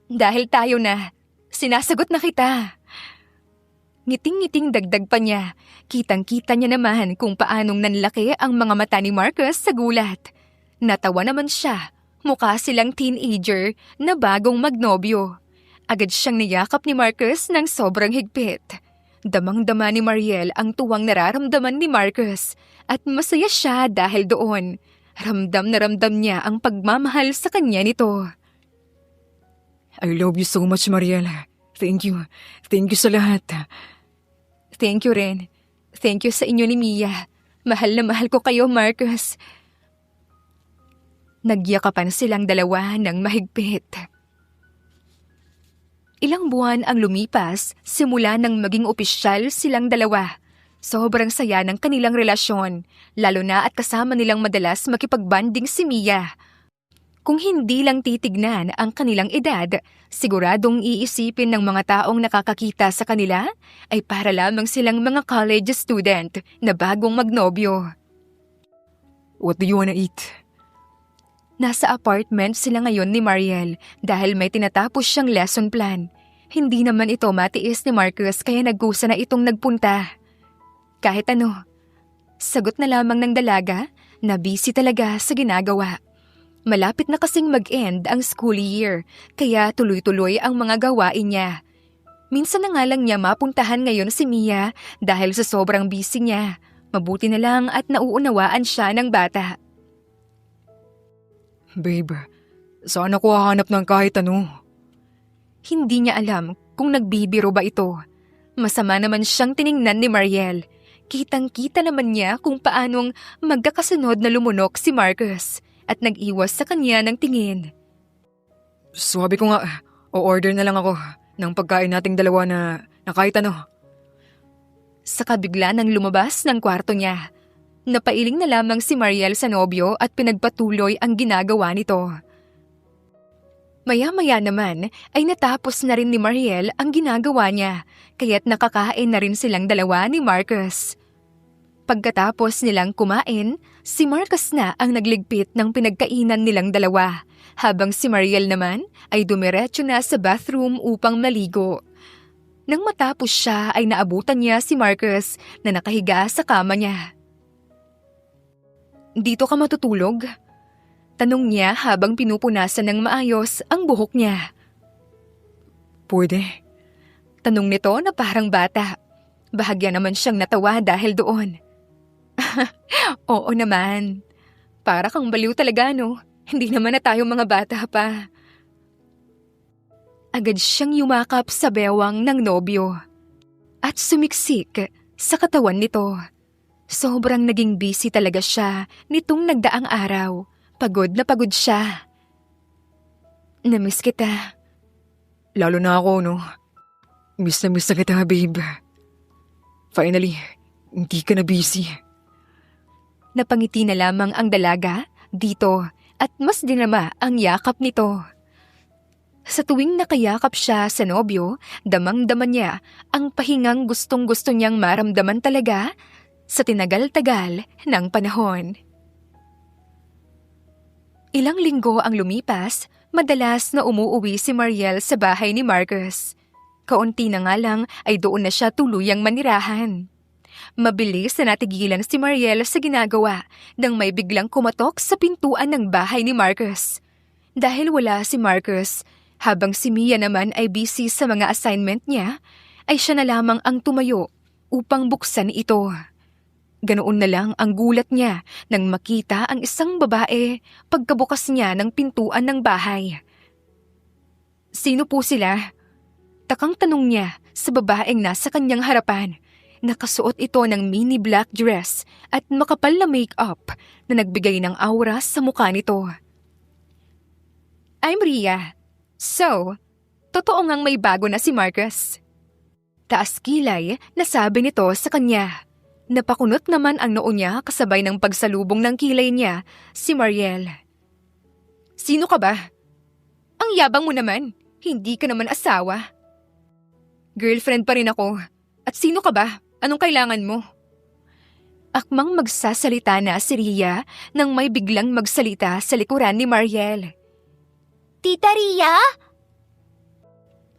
Dahil tayo na, sinasagot na kita. Ngiting-ngiting dagdag pa niya. Kitang-kita niya naman kung paanong nanlaki ang mga mata ni Marcus sa gulat. Natawa naman siya. Mukha silang teenager na bagong magnobyo. Agad siyang niyakap ni Marcus ng sobrang higpit. Damang-dama ni Mariel ang tuwang nararamdaman ni Marcus at masaya siya dahil doon. Ramdam na ramdam niya ang pagmamahal sa kanya nito. I love you so much, Mariel. Thank you. Thank you sa lahat. Thank you rin. Thank you sa inyo ni Mia. Mahal na mahal ko kayo, Marcus. Nagyakapan silang dalawa ng mahigpit. Ilang buwan ang lumipas simula nang maging opisyal silang dalawa. Sobrang saya ng kanilang relasyon, lalo na at kasama nilang madalas makipagbanding si Mia. Kung hindi lang titignan ang kanilang edad, siguradong iisipin ng mga taong nakakakita sa kanila ay para lamang silang mga college student na bagong magnobyo. What do you wanna eat? Nasa apartment sila ngayon ni Mariel dahil may tinatapos siyang lesson plan. Hindi naman ito matiis ni Marcus kaya nagkusa na itong nagpunta. Kahit ano, sagot na lamang ng dalaga na busy talaga sa ginagawa. Malapit na kasing mag-end ang school year kaya tuloy-tuloy ang mga gawain niya. Minsan na nga lang niya mapuntahan ngayon si Mia dahil sa sobrang busy niya. Mabuti na lang at nauunawaan siya ng bata. Babe, saan ako hahanap ng kahit ano? Hindi niya alam kung nagbibiro ba ito. Masama naman siyang tiningnan ni Mariel. Kitang-kita naman niya kung paanong magkakasunod na lumunok si Marcus at nag-iwas sa kanya ng tingin. Sabi ko nga, o-order na lang ako ng pagkain nating dalawa na kahit ano. Saka bigla nang lumabas ng kwarto niya. Napailing na lamang si Mariel sa nobyo at pinagpatuloy ang ginagawa nito. Maya-maya naman ay natapos na rin ni Mariel ang ginagawa niya, kaya't nakakain na rin silang dalawa ni Marcus. Pagkatapos nilang kumain, si Marcus na ang nagligpit ng pinagkainan nilang dalawa, habang si Mariel naman ay dumiretso na sa bathroom upang maligo. Nang matapos siya ay naabutan niya si Marcus na nakahiga sa kama niya. Dito ka matutulog? Tanong niya habang pinupunasan ng maayos ang buhok niya. Pwede. Tanong nito na parang bata. Bahagya naman siyang natawa dahil doon. Oo naman. Para kang baliw talaga, no? Hindi naman na tayo mga bata pa. Agad siyang yumakap sa bewang ng nobyo. At sumiksik sa katawan nito. Sobrang naging busy talaga siya nitong nagdaang araw. Pagod na pagod siya. Namiss kita. Lalo na ako, no? Miss na kita, babe. Finally, hindi ka na busy. Napangiti na lamang ang dalaga dito at mas dinama ang yakap nito. Sa tuwing nakayakap siya sa nobyo, damang-dama niya ang pahingang gustong-gusto niyang maramdaman talaga sa tinagal-tagal ng panahon. Ilang linggo ang lumipas, madalas na umuuwi si Mariel sa bahay ni Marcus. Kaunti na nga lang ay doon na siya tuluyang manirahan. Mabilis na natigilan si Mariel sa ginagawa nang may biglang kumatok sa pintuan ng bahay ni Marcus. Dahil wala si Marcus, habang si Mia naman ay busy sa mga assignment niya, ay siya na lamang ang tumayo upang buksan ito. Ganoon na lang ang gulat niya nang makita ang isang babae pagkabukas niya ng pintuan ng bahay. Sino po sila? Takang tanong niya sa babaeng nasa kanyang harapan. Nakasuot ito ng mini black dress at makapal na makeup na nagbigay ng aura sa mukha nito. I'm Ria. So, totoo ngang may bago na si Marcus. Taas kilay na sabi nito sa kanya. Napakunot naman ang noo niya kasabay ng pagsalubong ng kilay niya, si Mariel. Sino ka ba? Ang yabang mo naman, hindi ka naman asawa. Girlfriend pa rin ako. At sino ka ba? Anong kailangan mo? Akmang magsasalita na si Ria nang may biglang magsalita sa likuran ni Mariel. Tita Ria?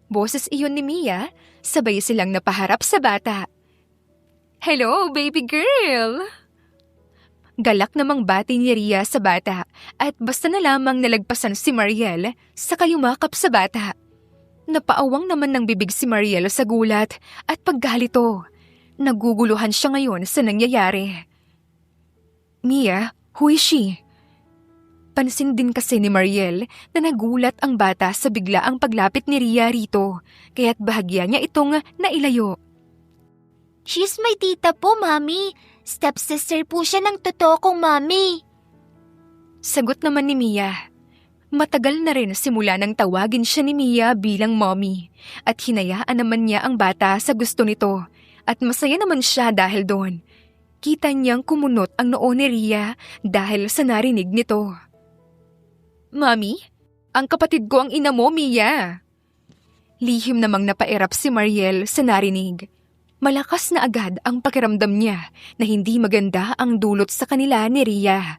Boses iyon ni Mia, sabay silang napaharap sa bata. Hello, baby girl! Galak namang bati ni Ria sa bata at basta na lamang nalagpasan si Mariel sa kayumakap sa bata. Napaawang naman ng bibig si Mariel sa gulat at paggalito. Naguguluhan siya ngayon sa nangyayari. Mia, who is she? Pansin din kasi ni Mariel na nagulat ang bata sa biglaang paglapit ni Ria rito, kaya't bahagya niya itong nailayo. She's my tita po, Mami. Stepsister po siya ng totoo kong Mami. Sagot naman ni Mia. Matagal na rin simula nang tawagin siya ni Mia bilang mommy at hinayaan naman niya ang bata sa gusto nito at masaya naman siya dahil doon. Kita niyang kumunot ang noo ni Ria dahil sa narinig nito. Mami, ang kapatid ko ang ina mo, Mia. Lihim namang napairap si Mariel sa narinig. Malakas na agad ang pakiramdam niya na hindi maganda ang dulot sa kanila ni Ria.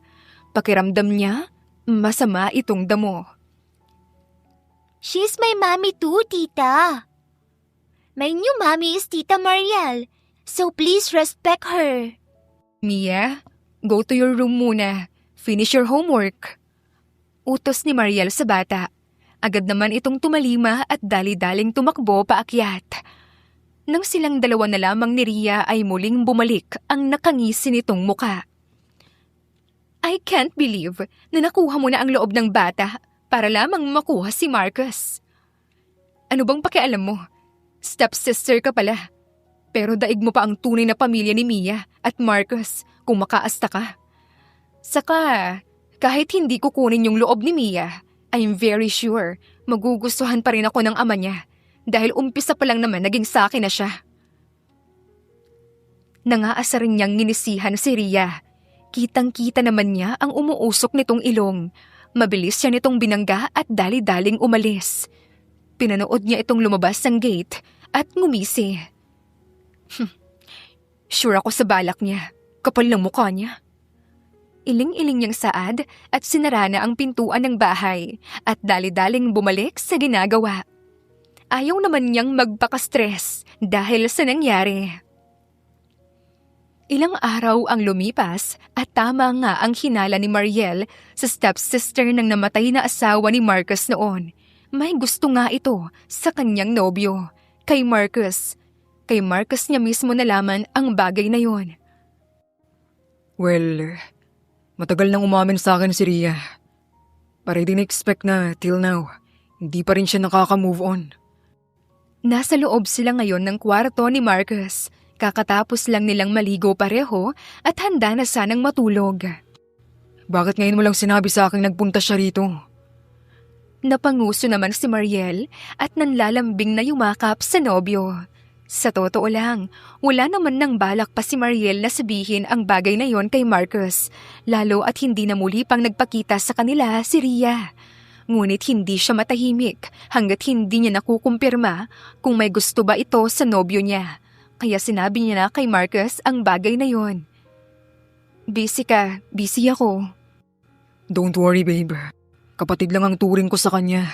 Pakiramdam niya, masama itong damo. She's my mommy too, tita. My new mommy is Tita Mariel, so please respect her. Mia, go to your room muna. Finish your homework. Utos ni Mariel sa bata. Agad naman itong tumalima at dali-daling tumakbo paakyat. Nang silang dalawa na lamang ni Ria ay muling bumalik ang nakangisi nitong muka. I can't believe na nakuha mo na ang loob ng bata para lamang makuha si Marcus. Ano bang pakialam mo? Stepsister ka pala. Pero daig mo pa ang tunay na pamilya ni Mia at Marcus kung makaasta ka. Saka, kahit hindi kukunin yung loob ni Mia, I'm very sure magugustuhan pa rin ako ng ama niya dahil umpisa pa lang naman naging sa akin na siya. Nangaasa rin niyang nginisihan si Ria. Kitang-kita naman niya ang umuusok nitong ilong. Mabilis siya nitong binangga at dali-daling umalis. Pinanood niya itong lumabas ng gate at ngumisi. Sure ako sa balak niya. Kapal ng mukha niya. Iling-iling niyang saad at sinara na ang pintuan ng bahay at dali-daling bumalik sa ginagawa. Ayaw naman niyang magpaka-stress dahil sa nangyari. Ilang araw ang lumipas at tama nga ang hinala ni Mariel sa stepsister ng namatay na asawa ni Marcus noon. May gusto nga ito sa kanyang nobyo, kay Marcus. Kay Marcus niya mismo nalaman ang bagay na yon. Well, matagal nang umamin sa akin si Ria. Pero I didn't expect na till now, hindi pa rin siya nakaka-move on. Nasa loob sila ngayon ng kwarto ni Marcus. Kakatapos lang nilang maligo pareho at handa na sanang matulog. Bakit ngayon mo lang sinabi sa akin nagpunta siya rito? Napanguso naman si Mariel at nanlalambing na yumakap sa nobyo. Sa totoo lang, wala naman nang balak pa si Mariel na sabihin ang bagay na yon kay Marcus, lalo at hindi na muli pang nagpakita sa kanila si Rhea. Ngunit hindi siya matahimik hanggat hindi niya nakukumpirma kung may gusto ba ito sa nobyo niya. Kaya sinabi niya na kay Marcus ang bagay na yon. Busy ka, busy ako. Don't worry, babe. Kapatid lang ang turing ko sa kanya.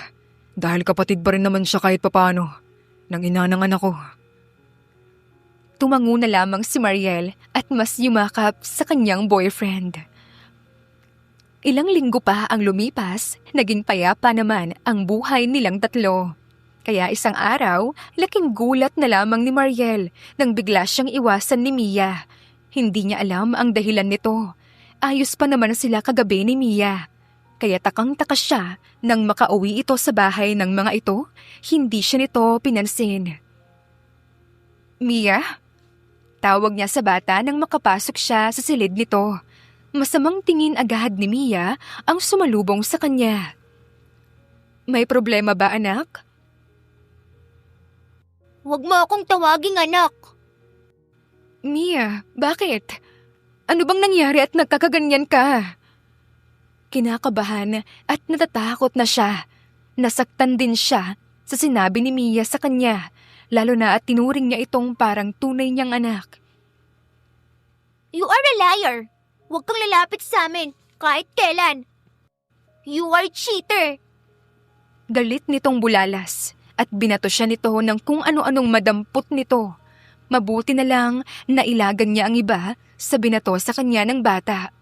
Dahil kapatid pa rin naman siya kahit papano. Nang ina ng anak ko. Tumango na lamang si Mariel at mas yumakap sa kanyang boyfriend. Ilang linggo pa ang lumipas, naging payapa naman ang buhay nilang tatlo. Kaya isang araw, laking gulat na lamang ni Mariel nang bigla siyang iwasan ni Mia. Hindi niya alam ang dahilan nito. Ayos pa naman sila kagabi ni Mia. Kaya takang-taka siya nang makauwi ito sa bahay ng mga ito, hindi siya nito pinansin. Mia? Tawag niya sa bata nang makapasok siya sa silid nito. Masamang tingin agad ni Mia ang sumalubong sa kanya. May problema ba, anak? Huwag mo akong tawaging anak. Mia, bakit? Ano bang nangyari at nagkakaganyan ka? Kinakabahan at natatakot na siya. Nasaktan din siya sa sinabi ni Mia sa kanya, lalo na at tinuring niya itong parang tunay niyang anak. You are a liar. Huwag kang lalapit sa amin kahit kailan. You are cheater. Galit nitong bulalas at binato siya nito ng kung ano-anong madampot nito. Mabuti na lang na ilagan niya ang iba sa binato sa kanya ng bata.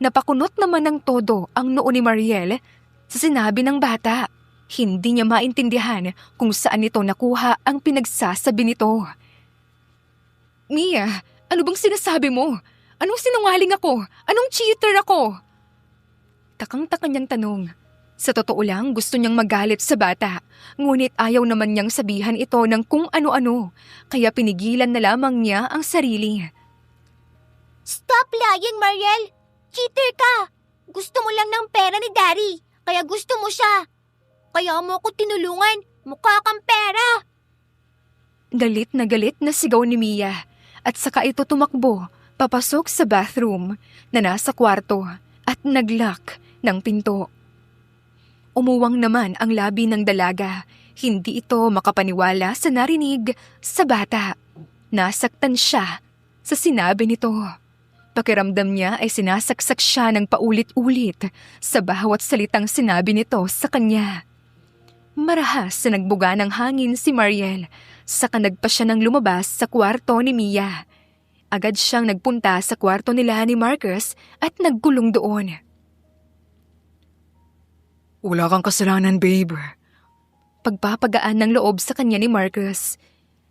Napakunot naman ng todo ang noo ni Mariel sa sinabi ng bata. Hindi niya maintindihan kung saan nito nakuha ang pinagsasabi nito. Mia, ano bang sinasabi mo? Anong sinungaling ako? Anong cheater ako? Takang-taka niyang tanong. Sa totoo lang, gusto niyang magalit sa bata, ngunit ayaw naman niyang sabihan ito ng kung ano-ano, kaya pinigilan na lamang niya ang sarili. Stop lying, Mariel! Cheater ka! Gusto mo lang ng pera ni Daddy, kaya gusto mo siya. Kaya mo ako tinulungan, mukha kang pera. Galit na sigaw ni Mia at saka ito tumakbo papasok sa bathroom na nasa kwarto at nag-lock ng pinto. Umuwang naman ang labi ng dalaga. Hindi ito makapaniwala sa narinig sa bata. Nasaktan siya sa sinabi nito. Pakiramdam niya ay sinasaksak siya ng paulit-ulit sa bawat salitang sinabi nito sa kanya. Marahas na nagbuga ng hangin si Mariel, saka nagpa siya nang lumabas sa kwarto ni Mia. Agad siyang nagpunta sa kwarto nila ni Marcus at nagkulong doon. Wala kang kasalanan, babe. Pagpapagaan ng loob sa kanya ni Marcus.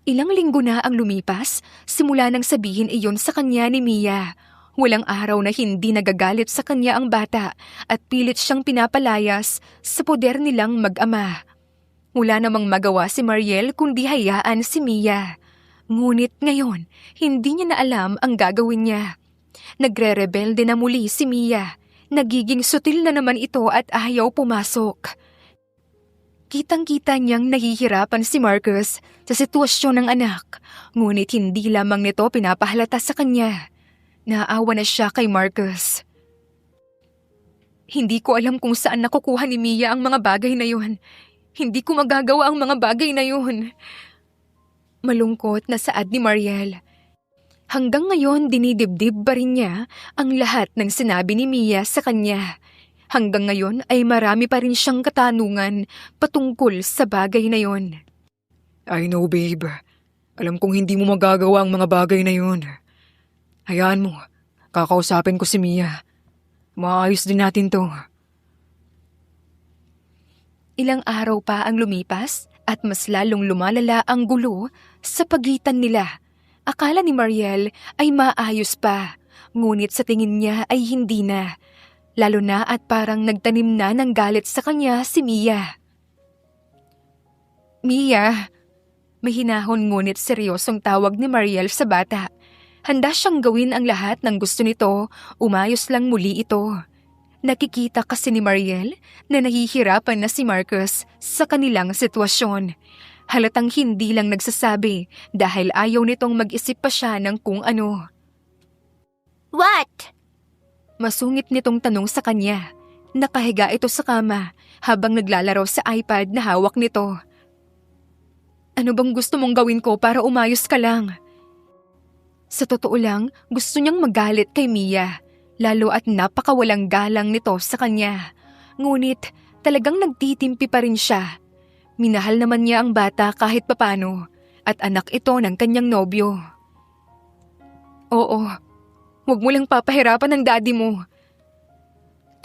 Ilang linggo na ang lumipas, simula nang sabihin iyon sa kanya ni Mia. Walang araw na hindi nagagalit sa kanya ang bata at pilit siyang pinapalayas sa poder nilang mag-ama. Wala namang magawa si Mariel kundi hayaan si Mia. Ngunit ngayon, hindi niya na alam ang gagawin niya. Nagre-rebelde na muli si Mia. Nagiging sutil na naman ito at ayaw pumasok. Kitang-kita niyang nahihirapan si Marcus sa sitwasyon ng anak, ngunit hindi lamang nito pinapahalata sa kanya. Naawa na siya kay Marcus. Hindi ko alam kung saan nakukuha ni Mia ang mga bagay na yun. Hindi ko magagawa ang mga bagay na yun. Malungkot na saad ni Mariel. Hanggang ngayon dinidibdib pa rin niya ang lahat ng sinabi ni Mia sa kanya. Hanggang ngayon ay marami pa rin siyang katanungan patungkol sa bagay na yon. I know, babe. Alam kong hindi mo magagawa ang mga bagay na yun. Hayaan mo, kakausapin ko si Mia. Maayos din natin to. Ilang araw pa ang lumipas at mas lalong lumalala ang gulo sa pagitan nila. Akala ni Mariel ay maayos pa, ngunit sa tingin niya ay hindi na. Lalo na at parang nagtanim na ng galit sa kanya si Mia. Mia, may hinahon ngunit seryosong tawag ni Mariel sa bata. Handa siyang gawin ang lahat ng gusto nito, umayos lang muli ito. Nakikita kasi ni Mariel na nahihirapan na si Marcus sa kanilang sitwasyon. Halatang hindi lang nagsasabi dahil ayaw nitong mag-isip pa siya ng kung ano. What? Masungit nitong tanong sa kanya. Nakahiga ito sa kama habang naglalaro sa iPad na hawak nito. Ano bang gusto mong gawin ko para umayos ka lang? Sa totoo lang, gusto niyang magalit kay Mia, lalo at napakawalang galang nito sa kanya. Ngunit talagang nagtitimpi pa rin siya. Minahal naman niya ang bata kahit papano at anak ito ng kanyang nobyo. Oo, huwag mo lang papahirapan ng daddy mo.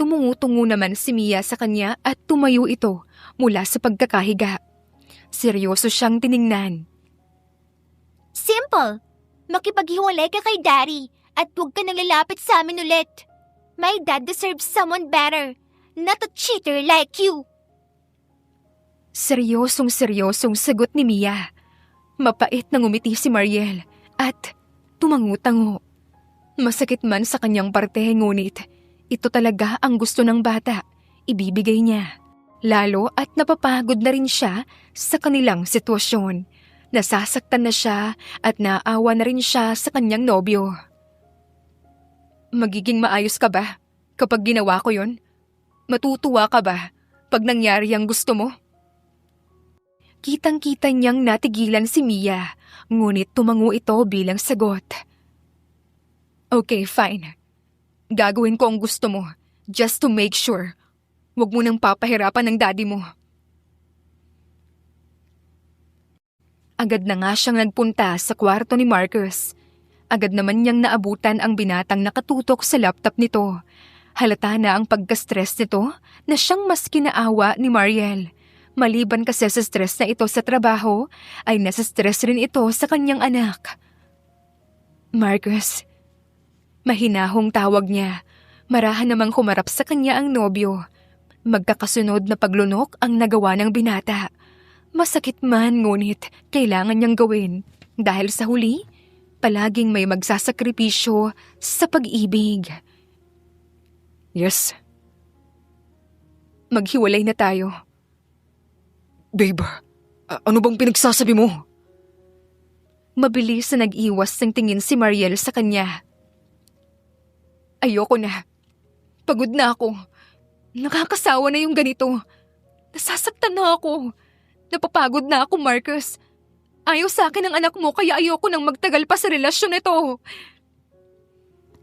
Tumungo-tungo naman si Mia sa kanya at tumayo ito mula sa pagkakahiga. Seryoso siyang tiningnan. Simple. Makipaghiwalay ka kay Daddy at huwag ka nang lalapit sa amin ulit. My dad deserves someone better, not a cheater like you. Seryosong sagot ni Mia. Mapait na ngumiti si Mariel at tumango-tango. Masakit man sa kanyang parte ngunit ito talaga ang gusto ng bata, ibibigay niya. Lalo at napapagod na rin siya sa kanilang sitwasyon. Nasasaktan na siya at naawa na rin siya sa kanyang nobyo. Magiging maayos ka ba kapag ginawa ko yon? Matutuwa ka ba pag nangyari ang gusto mo? Kitang-kita niyang natigilan si Mia, ngunit tumango ito bilang sagot. Okay, fine. Gagawin ko ang gusto mo, just to make sure. Huwag mo nang papahirapan ng daddy mo. Agad na nga siyang nagpunta sa kwarto ni Marcus. Agad naman niyang naabutan ang binatang nakatutok sa laptop nito. Halata na ang pagka-stress nito na siyang mas kinaawa ni Mariel. Maliban kasi sa stress na ito sa trabaho, ay nasa stress rin ito sa kanyang anak. Marcus. Mahinahong tawag niya. Marahan namang humarap sa kanya ang nobyo. Magkakasunod na paglunok ang nagawa ng binata. Masakit man ngunit kailangan niyang gawin dahil sa huli, palaging may magsasakripisyo sa pag-ibig. Yes. Maghiwalay na tayo. Babe, ano bang pinagsasabi mo? Mabilis na nag-iwas ng tingin si Mariel sa kanya. Ayoko na. Pagod na ako. Nakakasawa na yung ganito. Nasasaktan na ako. Napapagod na ako, Marcus. Ayaw sa akin ang anak mo kaya ayoko nang magtagal pa sa relasyon nito.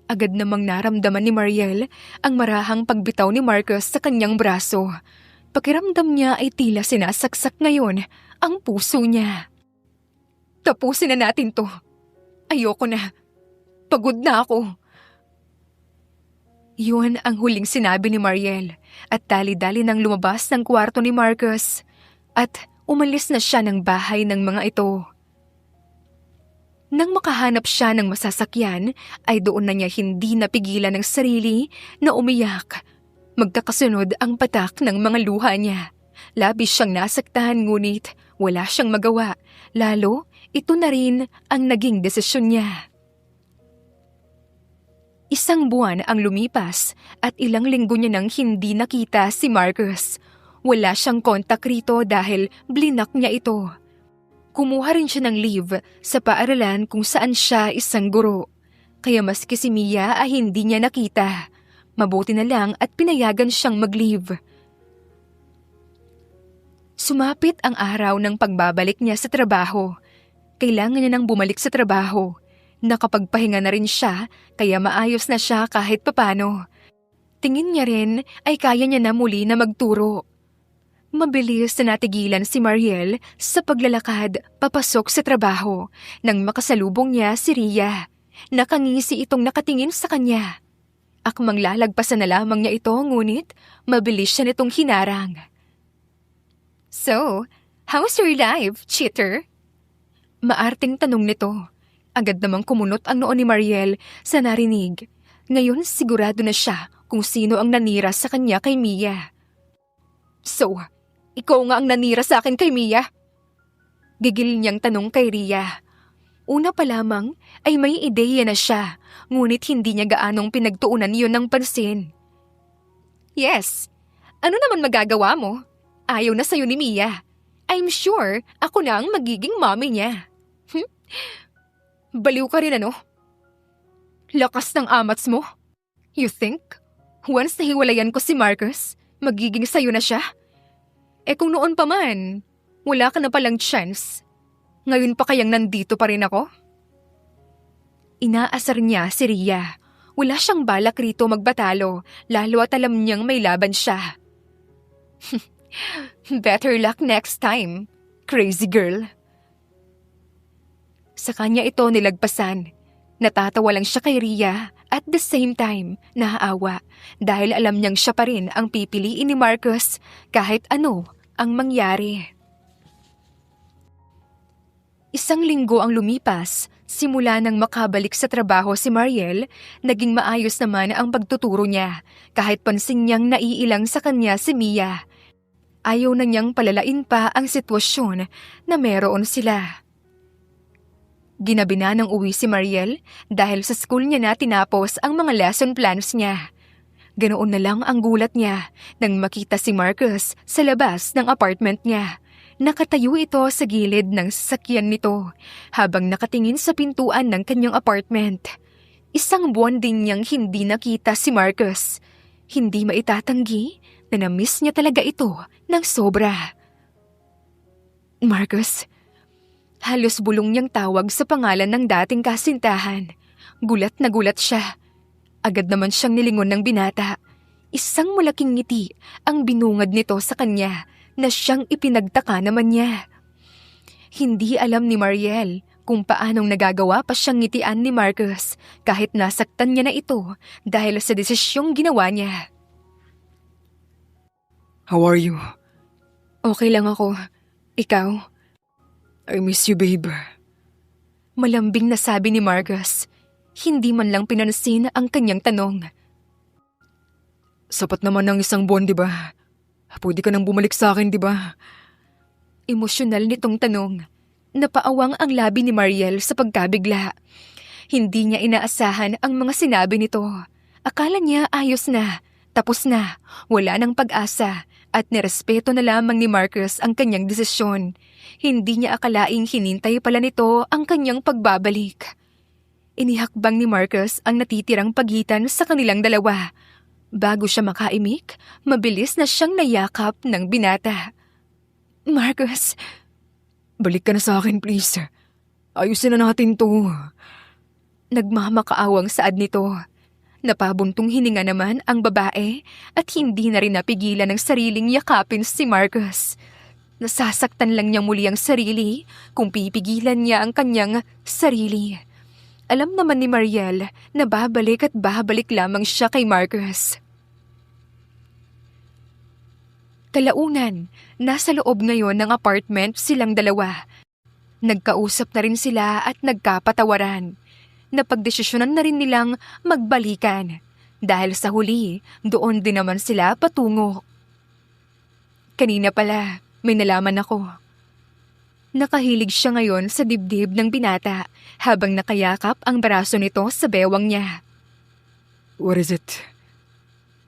Agad namang naramdaman ni Mariel ang marahang pagbitaw ni Marcus sa kanyang braso. Pakiramdam niya ay tila sinasaksak ngayon ang puso niya. Tapusin na natin to. Ayoko na. Pagod na ako. Yun ang huling sinabi ni Mariel at dali-dali nang lumabas ng kwarto ni Marcus at umalis na siya ng bahay ng mga ito. Nang makahanap siya ng masasakyan, ay doon na niya hindi napigilan ng sarili na umiyak. Magkakasunod ang patak ng mga luha niya. Labis siyang nasaktahan ngunit wala siyang magawa. Lalo, ito na rin ang naging desisyon niya. Isang buwan ang lumipas at ilang linggo niya nang hindi nakita si Marcus. Wala siyang kontak rito dahil blinak niya ito. Kumuha rin siya ng leave sa paaralan kung saan siya isang guro. Kaya maski si Mia ay hindi niya nakita. Mabuti na lang at pinayagan siyang mag-leave. Sumapit ang araw ng pagbabalik niya sa trabaho. Kailangan niya nang bumalik sa trabaho. Nakapagpahinga na rin siya kaya maayos na siya kahit papano. Tingin niya rin ay kaya niya na muli na magturo. Mabilis na natigilan si Mariel sa paglalakad papasok sa trabaho nang makasalubong niya si Ria. Nakangisi itong nakatingin sa kanya. Akmang lalagpasan na lamang niya ito ngunit mabilis siya nitong hinarang. So, how's your life, cheater? Maarting tanong nito. Agad namang kumunot ang noo ni Mariel sa narinig. Ngayon sigurado na siya kung sino ang nanira sa kanya kay Mia. So, ikaw nga ang nanira sa akin kay Mia? Gigil niyang tanong kay Ria. Una pa lamang ay may ideya na siya, ngunit hindi niya gaanong pinagtuunan yun ng pansin. Yes, ano naman magagawa mo? Ayaw na sa'yo ni Mia. I'm sure ako na ang magiging mommy niya. Baliw ka rin ano? Lakas ng amats mo. You think, once nahiwalayan ko si Marcus, magiging sayo na siya? Kung noon pa man, wala ka na palang chance. Ngayon pa kayang nandito pa rin ako? Inaasar niya si Rhea. Wala siyang balak rito magbatalo, lalo at alam niyang may laban siya. Better luck next time, crazy girl. Sa kanya ito nilagpasan. Natatawa lang siya kay Rhea at the same time naaawa dahil alam niyang siya pa rin ang pipiliin ni Marcus kahit ano ang mangyari. Isang linggo ang lumipas, simula nang makabalik sa trabaho si Mariel, naging maayos naman ang pagtuturo niya kahit pansin niyang naiilang sa kanya si Mia. Ayaw na niyang palalain pa ang sitwasyon na meron sila. Ginabi na ng uwi si Mariel dahil sa school niya na tinapos ang mga lesson plans niya. Ganoon na lang ang gulat niya nang makita si Marcus sa labas ng apartment niya. Nakatayo ito sa gilid ng sasakyan nito habang nakatingin sa pintuan ng kanyang apartment. Isang buwan din niyang hindi nakita si Marcus. Hindi maitatanggi na na-miss niya talaga ito ng sobra. Marcus, halos bulong niyang tawag sa pangalan ng dating kasintahan. Gulat na gulat siya. Agad naman siyang nilingon ng binata. Isang malaking ngiti ang binungad nito sa kanya na siyang ipinagtaka naman niya. Hindi alam ni Mariel kung paanong nagagawa pa siyang ngitian ni Marcus kahit nasaktan niya na ito dahil sa desisyong ginawa niya. How are you? Okay lang ako. Ikaw? I miss you, babe. Malambing na sabi ni Marcus. Hindi man lang pinansin ang kanyang tanong. Sapat naman ng isang buwan, di ba? Pwede ka nang bumalik sa akin, di ba? Emosyonal nitong tanong. Napaawang ang labi ni Mariel sa pagkabigla. Hindi niya inaasahan ang mga sinabi nito. Akala niya ayos na, tapos na, wala nang pag-asa at nirespeto na lamang ni Marcus ang kanyang desisyon. Hindi niya akalaing hinintay pala nito ang kanyang pagbabalik. Inihakbang ni Marcus ang natitirang pagitan sa kanilang dalawa. Bago siya makaimik, mabilis na siyang nayakap ng binata. Marcus, Balik ka na sa akin, please. Ayusin na natin to. nagmamakaawang saad nito. Napabuntong hininga naman ang babae at hindi na rin napigilan ng sariling yakapin si Marcus. Nasasaktan lang niyang muli ang sarili kung pipigilan niya ang kanyang sarili. Alam naman ni Mariel na babalik at babalik lamang siya kay Marcus. Kalaunan, nasa loob ngayon ng apartment silang dalawa. Nagkausap na rin sila at nagkapatawaran. Napagdesisyonan na rin nilang magbalikan dahil sa huli, doon din naman sila patungo. Kanina pala, may nalaman ako. Nakahilig siya ngayon sa dibdib ng binata habang nakayakap ang braso nito sa bewang niya. What is it?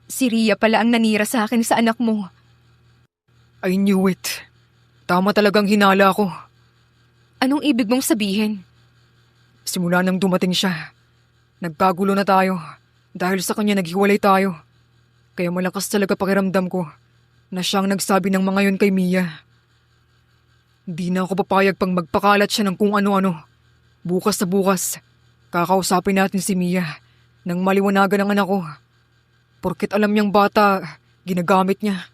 Si Rhea pala ang nanira sa akin sa anak mo. I knew it. Tama talagang hinala ko. Anong ibig mong sabihin? Simula nang dumating siya, nagkagulo na tayo. Dahil sa kanya naghiwalay tayo. Kaya malakas talaga pakiramdam ko na siyang nagsabi ng mga yun kay Mia. Di na ako papayag pang magpakalat siya ng kung ano-ano. Bukas na bukas, kakausapin natin si Mia nang maliwanagan ang anak ko. Porket alam niyang bata, ginagamit niya.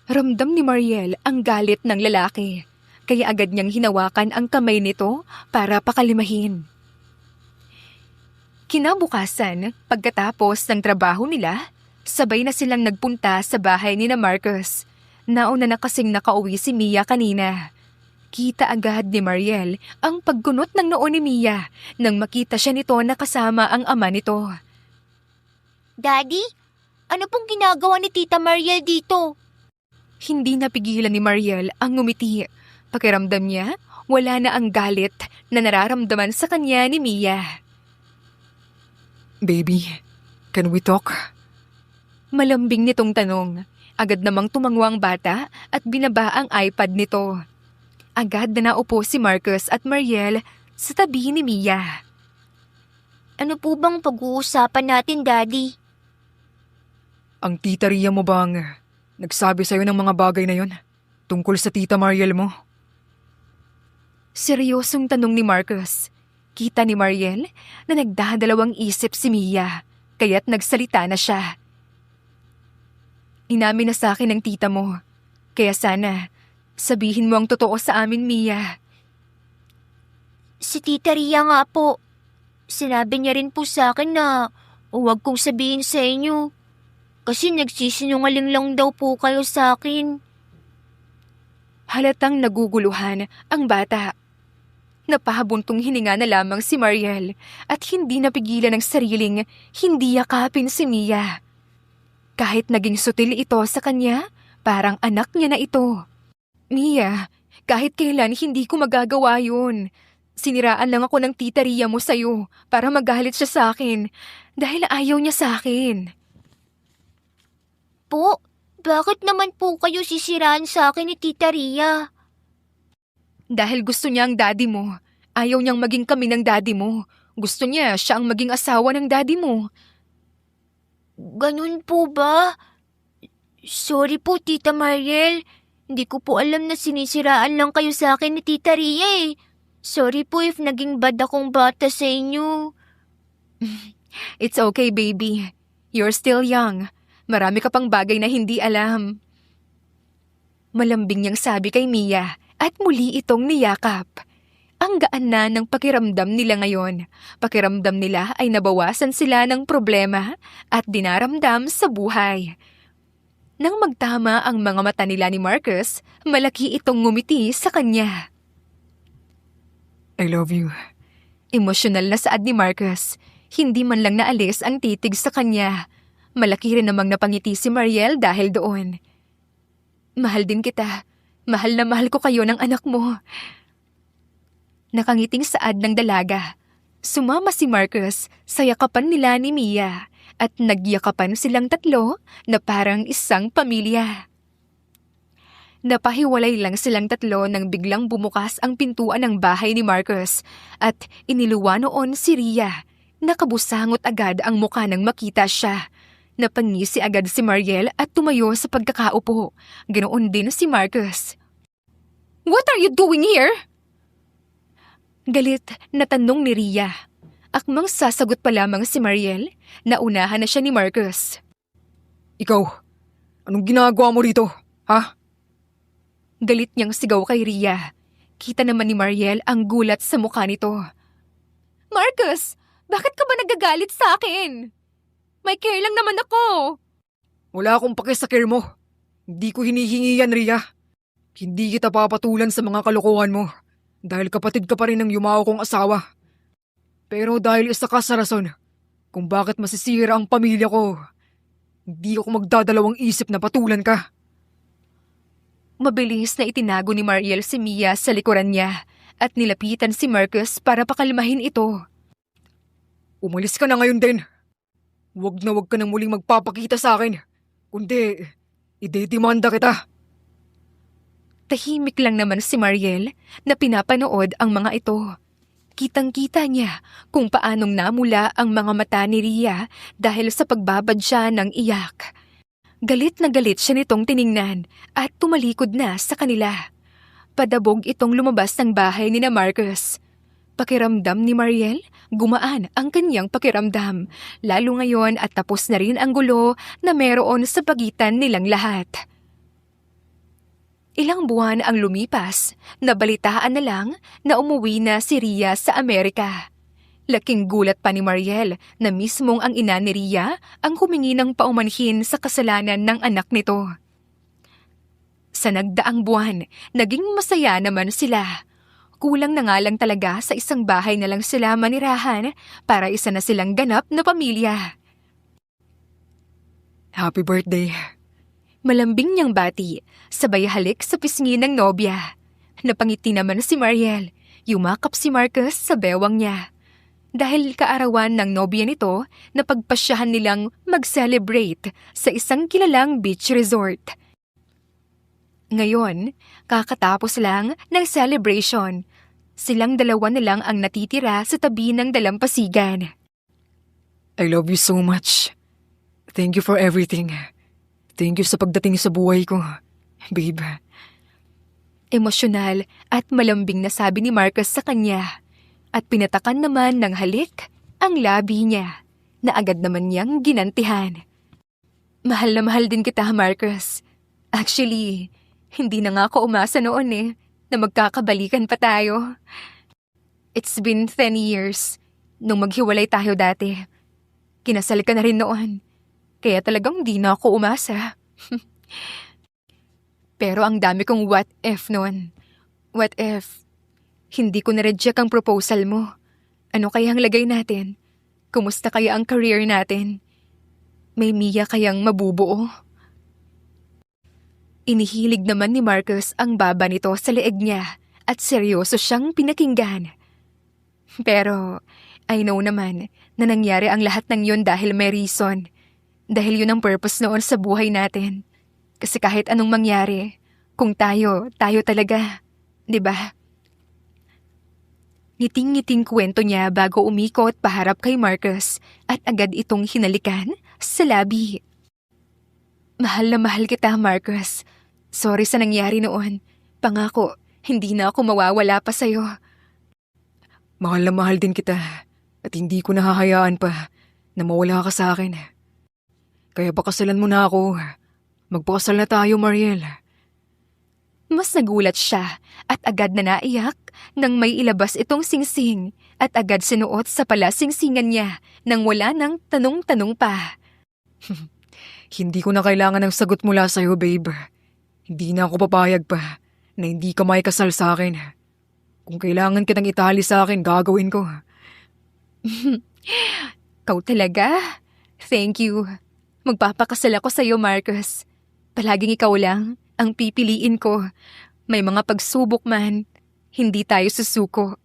Ramdam ni Mariel ang galit ng lalaki, kaya agad niyang hinawakan ang kamay nito para pakalimahin. Kinabukasan, pagkatapos ng trabaho nila, sabay na silang nagpunta sa bahay ni na Marcus. Nauna na kasing nakauwi si Mia kanina. Kita agad ni Mariel ang paggunot ng noo ni Mia nang makita siya nito na kasama ang ama nito. Daddy, ano pong ginagawa ni Tita Mariel dito? Hindi napigilan ni Mariel ang ngumiti. Pakiramdam niya, wala na ang galit na nararamdaman sa kanya ni Mia. Baby, can we talk? Malambing nitong tanong. Agad namang tumango ang bata at binaba ang iPad nito. Agad na naupo si Marcus at Mariel sa tabi ni Mia. Ano po bang pag-uusapan natin, Daddy? Ang tita Ria mo bang nagsabi sa'yo ng mga bagay na yon tungkol sa tita Mariel mo? Seryosong tanong ni Marcus. Kita ni Mariel na nagdadalawang isip si Mia, kaya't nagsalita na siya. Inamin na sa akin ng tita mo, kaya sana sabihin mo ang totoo sa amin, Mia. Si Tita Ria nga po. Sinabi niya rin po sa akin na huwag kong sabihin sa inyo. Kasi nagsisinungaling lang daw po kayo sa akin. Halatang naguguluhan ang bata. Napahabuntong hininga na lamang si Mariel at hindi napigilan ng sariling hindi yakapin si Mia. Kahit naging sutil ito sa kanya, parang anak niya na ito. Mia, kahit kailan hindi ko magagawa yun. Siniraan lang ako ng tita Ria mo sa'yo para magalit siya sa akin dahil ayaw niya sa akin. Po, bakit naman po kayo sisiraan sa akin ni Tita Ria? Dahil gusto niya ang daddy mo. Ayaw niyang maging kami ng daddy mo. Gusto niya siya ang maging asawa ng daddy mo. Ganun po ba? Sorry po, Tita Mariel. Hindi ko po alam na sinisiraan lang kayo sa akin ni Tita Ria eh. Sorry po if naging bad akong bata sa inyo. It's okay, baby. You're still young. Marami ka pang bagay na hindi alam. Malambing niyang sabi kay Mia at muli itong niyakap. Ang gaan na ng pakiramdam nila ngayon. Pakiramdam nila ay nabawasan sila ng problema at dinaramdam sa buhay. Nang magtama ang mga mata nila ni Marcus, malaki itong ngumiti sa kanya. I love you. Emosyonal na saad ni Marcus. Hindi man lang naalis ang titig sa kanya. Malaki rin namang napangiti si Mariel dahil doon. Mahal din kita. Mahal na mahal ko kayo ng anak mo. Nakangiting saad ng dalaga. Sumama si Marcus sa yakapan nila ni Mia at nagyakapan silang tatlo na parang isang pamilya. Napahiwalay lang silang tatlo nang biglang bumukas ang pintuan ng bahay ni Marcus at iniluwa noon si Ria. Nakabusangot agad ang mukha nang makita siya. Napangisi agad si Mariel at tumayo sa pagkakaupo. Ganoon din si Marcus. What are you doing here? Galit na tanong ni Ria. Akmang sasagot pa lamang si Mariel, naunahan na siya ni Marcus. Ikaw, anong ginagawa mo rito, ha? Galit niyang sigaw kay Ria. Kita naman ni Mariel ang gulat sa mukha nito. Marcus, bakit ka ba nagagalit sa akin? May care lang naman ako. Wala akong pake sa care mo. Hindi ko hinihingi yan, Ria. Hindi kita papatulan sa mga kalokohan mo dahil kapatid ka pa rin ng yumao kong asawa. Pero dahil isa ka sa rason kung bakit masisira ang pamilya ko, hindi ako magdadalawang isip na patulan ka. Mabilis na itinago ni Mariel si Mia sa likuran niya at nilapitan si Marcus para pakalmahin ito. Umalis ka na ngayon din. Huwag na huwag ka nang muling magpapakita sa akin. Kundi, idedemanda kita. Tahimik lang naman si Mariel na pinapanood ang mga ito. Kitang-kita niya kung paanong namula ang mga mata ni Ria dahil sa pagbabad siya ng iyak. Galit na galit siya nitong tiningnan at tumalikod na sa kanila. Padabog itong lumabas ng bahay ni na Marcus. Pakiramdam ni Mariel, gumaan ang kanyang pakiramdam, lalo ngayon at tapos na rin ang gulo na meron sa pagitan nilang lahat. Ilang buwan ang lumipas, nabalitaan na lang na umuwi na si Ria sa Amerika. Laking gulat pa ni Mariel na mismong ang ina ni Ria ang humingi ng paumanhin sa kasalanan ng anak nito. Sa nagdaang buwan, naging masaya naman sila. Kulang na nga lang talaga sa isang bahay na lang sila manirahan para isa na silang ganap na pamilya. Happy birthday. Malambing niyang bati, sabay halik sa pisngi ng nobya. Napangiti naman si Mariel, yumakap si Marcus sa bewang niya. dahil kaarawan ng nobya nito na pagpasyahan nilang mag-celebrate sa isang kilalang beach resort. Ngayon, kakatapos lang ng celebration, silang dalawa na lang ang natitira sa tabi ng dalampasigan. I love you so much. Thank you for everything. Thank you sa pagdating sa buhay ko, babe. Emosyonal at malambing na sabi ni Marcus sa kanya at pinatakan naman ng halik ang labi niya na agad naman niyang ginantihan. Mahal na mahal din kita, Marcus. Actually, hindi na nga ako umasa noon na magkakabalikan pa tayo. It's been 10 years nung maghiwalay tayo dati. Kinasal ka na rin noon, kaya talagang di na ako umasa. Pero ang dami kong what if noon. What if hindi ko na-reject ang proposal mo? Ano kaya ang lagay natin? Kumusta kaya ang career natin? May Mia kayang mabubuo? Inihilig naman ni Marcus ang baba nito sa leeg niya at seryoso siyang pinakinggan. Pero I know naman na nangyari ang lahat ng yun dahil may reason. Dahil yun ang purpose noon sa buhay natin. Kasi kahit anong mangyari, kung tayo talaga, di ba? Ngiting-ngiting kwento niya bago umikot paharap kay Marcus at agad itong hinalikan sa labi. Mahal na mahal kita, Marcus. Sorry sa nangyari noon. Pangako, hindi na ako mawawala pa sa'yo. Mahal na mahal din kita at hindi ko nahahayaan pa na mawala ka sa akin. Kaya pakasalan mo na ako. Magpakasal na tayo, Mariel. Mas nagulat siya at agad na naiyak nang may ilabas itong singsing at agad sinuot sa palasingsingan niya nang wala nang tanong-tanong pa. Hindi ko na kailangan ng sagot mula sa'yo, babe. Hindi na ako papayag pa na hindi ka makikasal sa akin. Kung kailangan kitang itali sa akin, gagawin ko. Kau talaga? Thank you. Magpapakasal ako sa'yo, Marcus. Palaging ikaw lang ang pipiliin ko. May mga pagsubok man, hindi tayo susuko.